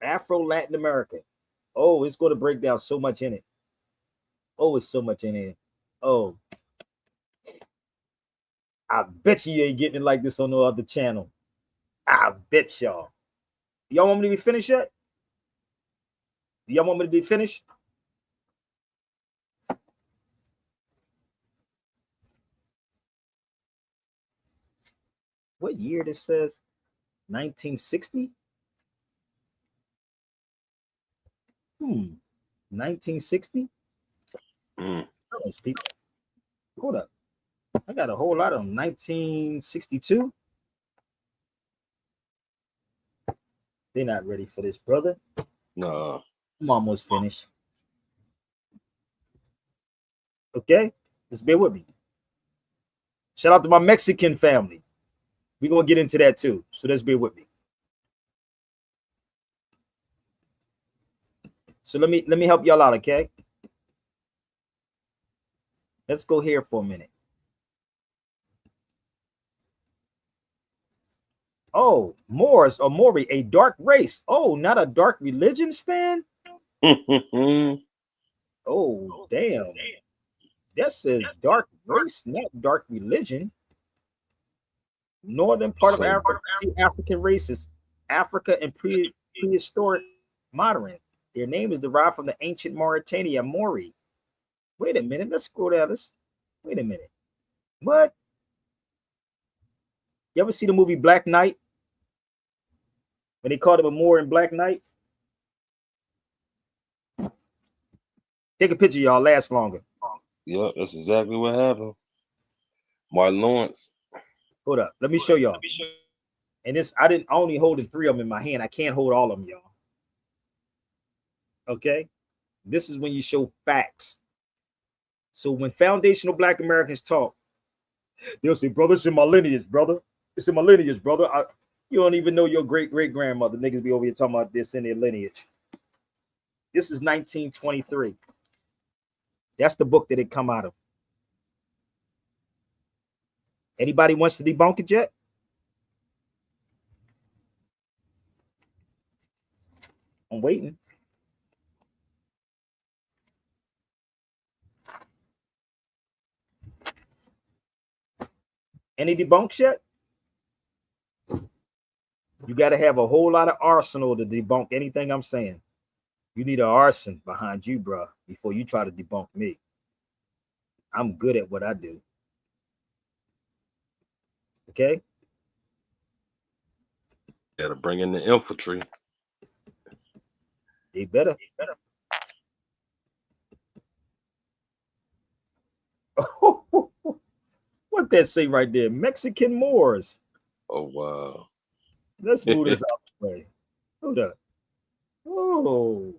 Afro Latin America. Oh, it's going to break down so much in it. Oh, it's so much in it. Oh, I bet you ain't getting it like this on no other channel. I bet y'all. Y'all want me to be finished yet? Y'all want me to be finished? What year this says? 1960? 1960? Those people. Hold up. I got a whole lot of them. 1962? They're not ready for this, brother. No. I'm almost finished. Okay? Just bear with me. Shout out to my Mexican family. We're going to get into that too. So let's bear with me. So let me help y'all out, okay? Let's go here for a minute. Oh, Moors or Mori, a dark race. Oh, not a dark religion, Stan? Oh, damn. That says dark race, not dark religion. Northern part of Africa, African races, Africa and prehistoric modern. Their name is derived from the ancient Mauritania Mori. Wait a minute, let's scroll down. Wait a minute. What? You ever see the movie Black Knight? When they called him a Moor in Black Knight? Take a picture, y'all. Last longer. Yep, that's exactly what happened. Martin Lawrence. Hold up. Let me show y'all. And this, I only holding 3 of them in my hand. I can't hold all of them, y'all. Okay? This is when you show facts. So when foundational Black Americans talk, they'll say, brother, it's in my lineage, brother. It's in my lineage, brother. You don't even know your great-great-grandmother. Niggas be over here talking about this in their lineage. This is 1923. That's the book that it come out of. Anybody wants to debunk it yet? I'm waiting. Any debunks yet? You got to have a whole lot of arsenal to debunk anything I'm saying. You need an arson behind you, bro, before you try to debunk me. I'm good at what I do. Okay? Got to bring in the infantry. They better. What that say right there? Mexican Moors. Oh, wow. Let's move this out the way. Hold up. Oh.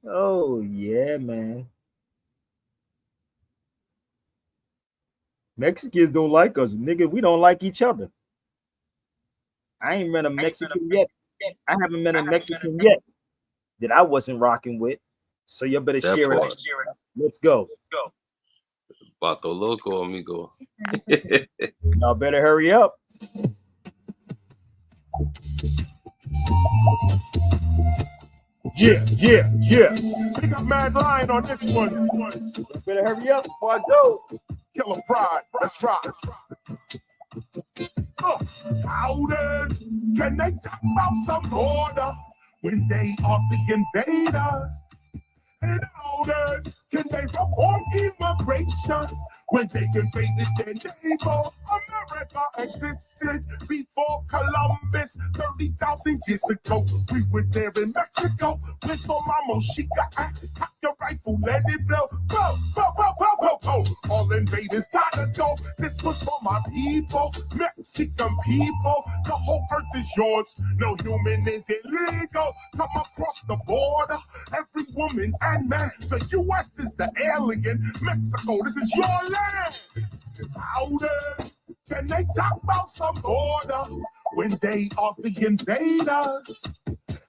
Oh, yeah, man. Mexicans don't like us, nigga. We don't like each other. I ain't met a Mexican yet. I haven't met a Mexican yet that I wasn't rocking with. So you better share it. Let's go. Vato loco, amigo. Y'all better hurry up. Yeah. Big up Mad Lion on this one. Better hurry up before I go. Killer Pride, let's try. How then can they talk about some order when they are the invaders? And how then can they reform immigration when they invaded their neighbor? America existed before Columbus 30,000 years ago. We were there in Mexico. Whistle Mamo, she got cock your rifle, let it blow. Go. All invaders demons gotta go. This was for my people, Mexican people. The whole earth is yours. No human is illegal. Come across the border, every woman and man. The U.S. is the alien. Mexico, this is your land. How then can they talk about some border when they are the invaders?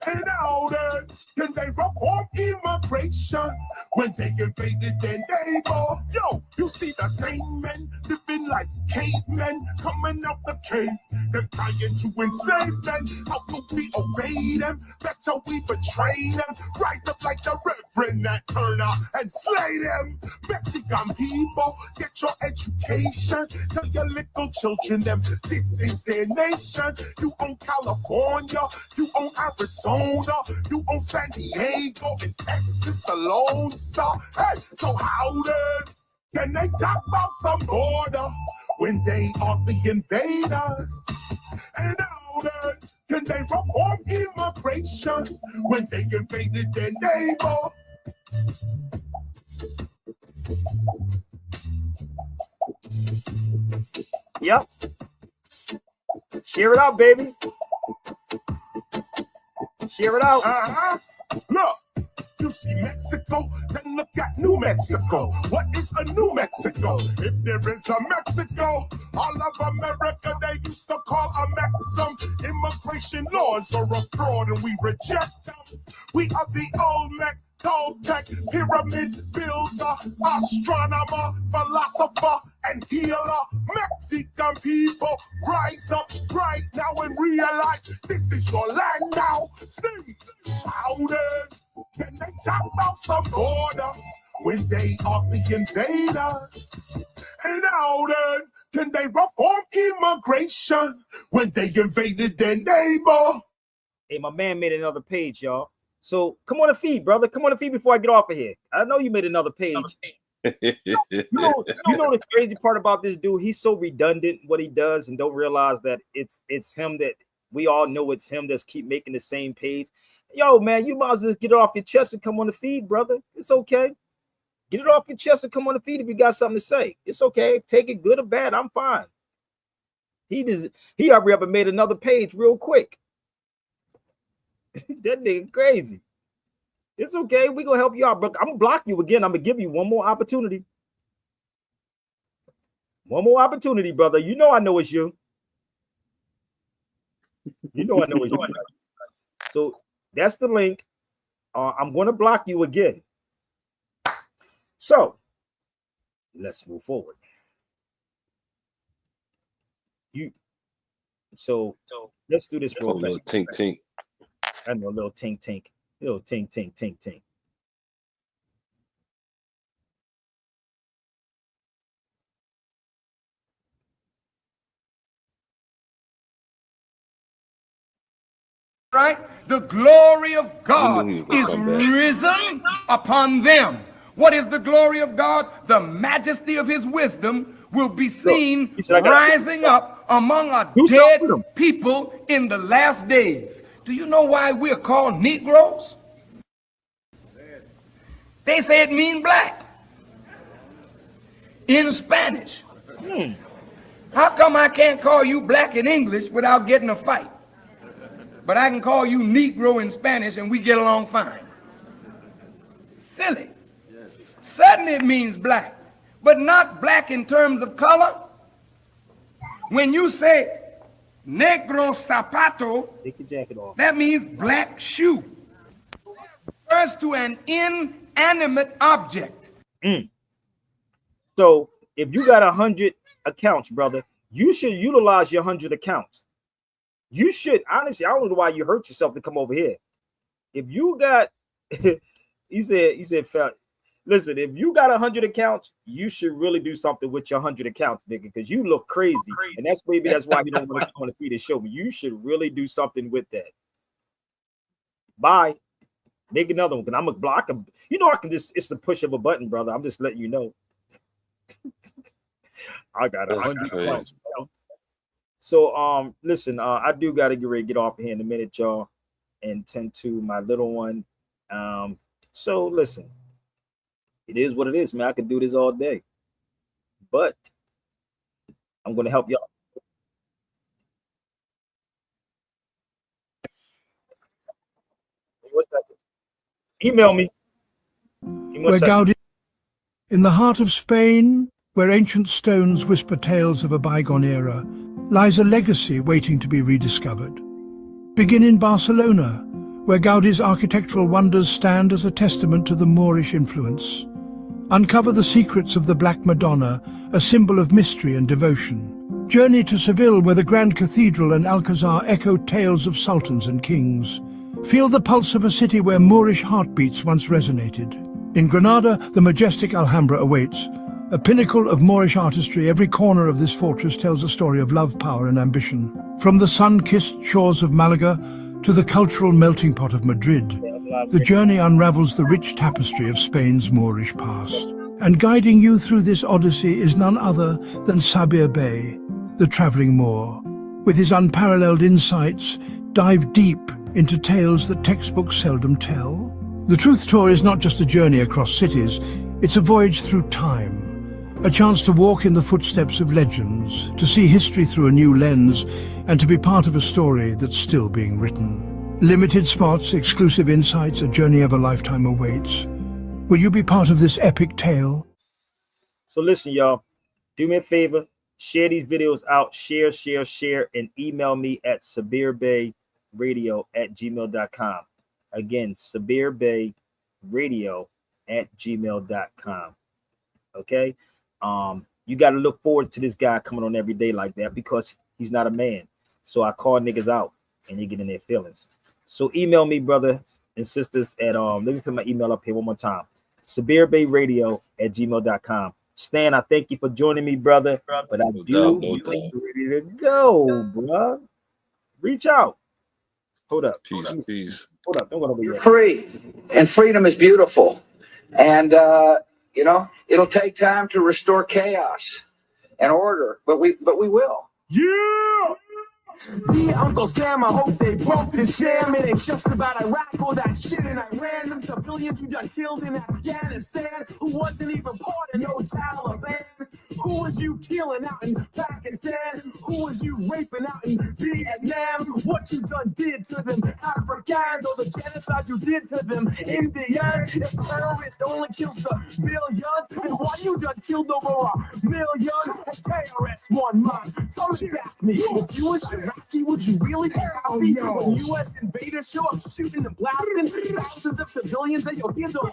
And how then can they reform immigration when they invaded their neighbor? Yo, you see the same men living like cavemen coming out the cave. They're trying to enslave men. How could we obey them? Better we betray them. Rise up like the Reverend Nat Turner and slay them. Mexican people, get your education. Tell your little children them this is their nation. You own California, you own Arizona, you own San Diego and Texas, the Lone Star. Hey, so how then can they talk about some border when they are the invaders? And how then can they reform immigration when they invaded their neighbor? Yep. Share it out, baby. Share it out. Look, you see Mexico, then look at New Mexico. What is a New Mexico? If there is a Mexico, all of America they used to call a maxim. Immigration laws are a fraud and we reject them. We are the old Mex. Toltec, pyramid builder, astronomer, philosopher, and healer. Mexican people, rise up right now and realize this is your land now. Sing, how then can they talk about some border when they are the invaders? And how then can they reform immigration when they invaded their neighbor? Hey, my man made another page, y'all. So come on the feed, brother. Come on the feed before I get off of here. I know you made another page. you know the crazy part about this dude, he's so redundant what he does and don't realize that it's him, that we all know it's him that's keep making the same page. Yo, man, you might as well get it off your chest and come on the feed, brother. It's okay. Get it off your chest and come on the feed if you got something to say. It's okay. Take it good or bad. I'm fine. He hurry up and made another page real quick. That nigga crazy. It's okay. We're gonna help you out, but I'm gonna block you again. I'm gonna give you one more opportunity. One more opportunity, brother. You know I know it's you. You know I know it's you. So that's the link. I'm gonna block you again. So let's move forward. So let's do this real fast. Tink tink. I know, a little tink tink. Little tink tink tink tink. Right? The glory of God is risen upon them. What is the glory of God? The majesty of his wisdom will be seen rising up among a dead people in the last days. Do you know why we're called Negroes? They say it means black in Spanish. How come I can't call you black in English without getting a fight? But I can call you Negro in Spanish and we get along fine. Silly. Certainly it means black, but not black in terms of color. When you say negro zapato, take your jacket off. That means black shoe. Refers to an inanimate object. So if you got 100 accounts, brother, you should utilize your 100 accounts. You should, honestly, I don't know why you hurt yourself to come over here. If you got, he said, listen, if you got 100 accounts, you should really do something with your 100 accounts, nigga, because you look crazy. And that's why you don't want to come on the feed and show me. You should really do something with that. Bye. Make another one, because I'm going to block him. You know, it's the push of a button, brother. I'm just letting you know. I got 100 accounts, bro. So, listen, I do got to get ready to get off here in a minute, y'all, and tend to my little one. So, listen. It is what it is, man. I could do this all day. but I'm going to help y'all. What's that? Email me. Where Gaudi, in the heart of Spain, where ancient stones whisper tales of a bygone era, lies a legacy waiting to be rediscovered. Begin in Barcelona, where Gaudi's architectural wonders stand as a testament to the Moorish influence. Uncover the secrets of the Black Madonna, a symbol of mystery and devotion. Journey to Seville, where the Grand Cathedral and Alcazar echo tales of sultans and kings. Feel the pulse of a city where Moorish heartbeats once resonated. In Granada, the majestic Alhambra awaits. A pinnacle of Moorish artistry, every corner of this fortress tells a story of love, power and ambition. From the sun-kissed shores of Malaga to the cultural melting pot of Madrid, the journey unravels the rich tapestry of Spain's Moorish past. And guiding you through this odyssey is none other than Sabir Bey, the traveling Moor. With his unparalleled insights, dive deep into tales that textbooks seldom tell. The Truth Tour is not just a journey across cities, it's a voyage through time. A chance to walk in the footsteps of legends, to see history through a new lens, and to be part of a story that's still being written. Limited spots, exclusive insights, a journey of a lifetime awaits. Will you be part of this epic tale? So listen, y'all, do me a favor, share these videos out, share, and email me at sabirbayradio@gmail.com. Again, sabirbayradio@gmail.com. Okay? You got to look forward to this guy coming on every day like that because he's not a man. So I call niggas out and they get in their feelings. So email me, brothers and sisters, at let me put my email up here one more time. sabirbayradio@gmail.com. Stan, I thank you for joining me, brother. But I do ready to go, bro. Reach out. Hold up. Peace. Hold up. Don't go over You're yet. free, and freedom is beautiful. And you know, it'll take time to restore chaos and order, but we will. Yeah! Dear Uncle Sam, I hope they broke this jam. It ain't just about Iraq or that shit in Iran. Them civilians you done killed in Afghanistan, who wasn't even part of no Taliban. Who was you killing out in Pakistan? Who was you raping out in Vietnam? What you done did to them Africans, or the genocide you did to them Indians? If terrorists only kills civilians, then why you done killed over 1 million terrorists? One month, come back me. If you was Iraqi, would you really be happy when U.S. invaders show up shooting and blasting thousands of civilians that you'll hear them?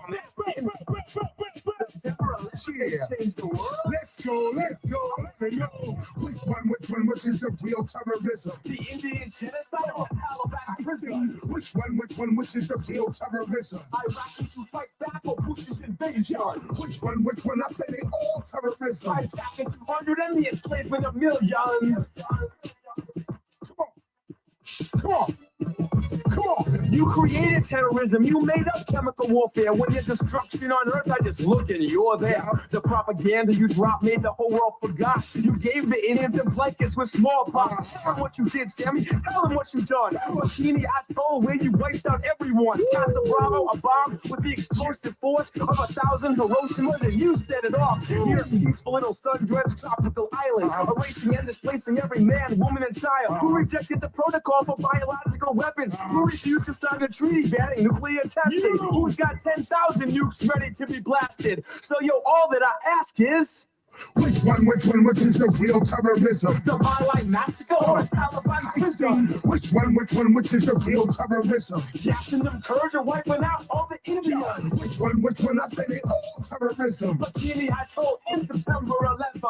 Change the world. Let's go. Hey, yo, which one, which is the real terrorism? The Indian genocide or Taliban prison? Which one, which is the real terrorism? Iraqis who fight back or Bush's invasion? Which one, I say they all terrorism. Hijacking 200 and the enslavement of millions. Come on. You created terrorism. You made up chemical warfare. When your destruction on Earth, I just look and you're there. The propaganda you dropped made the whole world forgot. You gave the Indians the blankets with smallpox. Tell them what you did, Sammy. Tell them what you done. Martini, I told where you wiped out everyone. Casa Bravo, a bomb with the explosive force of 1,000 Hiroshimas, and you set it off. Here, peaceful little sun-drenched tropical island, erasing and displacing every man, woman, and child who rejected the protocol for biological weapons, who refused to sign a treaty banning nuclear testing, who's got 10,000 nukes ready to be blasted. So, yo, all that I ask is, which one, which is the real terrorism? The Malay massacre or a Taliban prison? Which one, which is the real terrorism? Gassing them Kurds or wiping out all the Indians? Which one, I say they all terrorism? Bikini Atoll in September 11,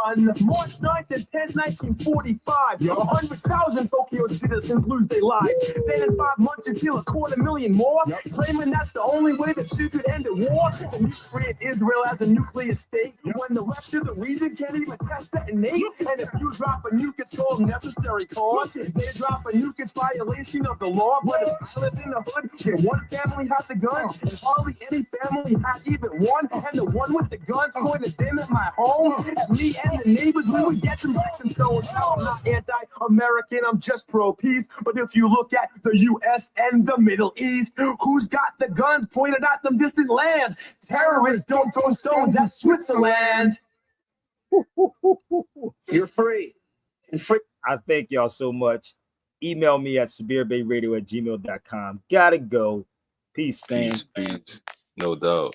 March 9th and 10th, 1945. 100,000 Tokyo citizens lose their lives. Then in 5 months you kill 250,000 more, claiming that's the only way that you could end a war. And you create Israel as a nuclear state when the rest of the region can't even test detonate. And if you drop a nuke, it's called necessary cause. They drop a nuke, it's violation of the law. But if I lived in the hood, where one family had the gun, and hardly any family had even one, and the one with the gun pointed them at my home, at me and the neighbors, we would get some sticks and stones. I'm not anti-American, I'm just pro-peace. But if you look at the U.S. and the Middle East, who's got the guns pointed at them distant lands? Terrorists don't throw stones at Switzerland. You're free. And free. I thank y'all so much. Email me at sabirbayradio@gmail.com. Gotta go. Peace, Stan. Peace. No doubt.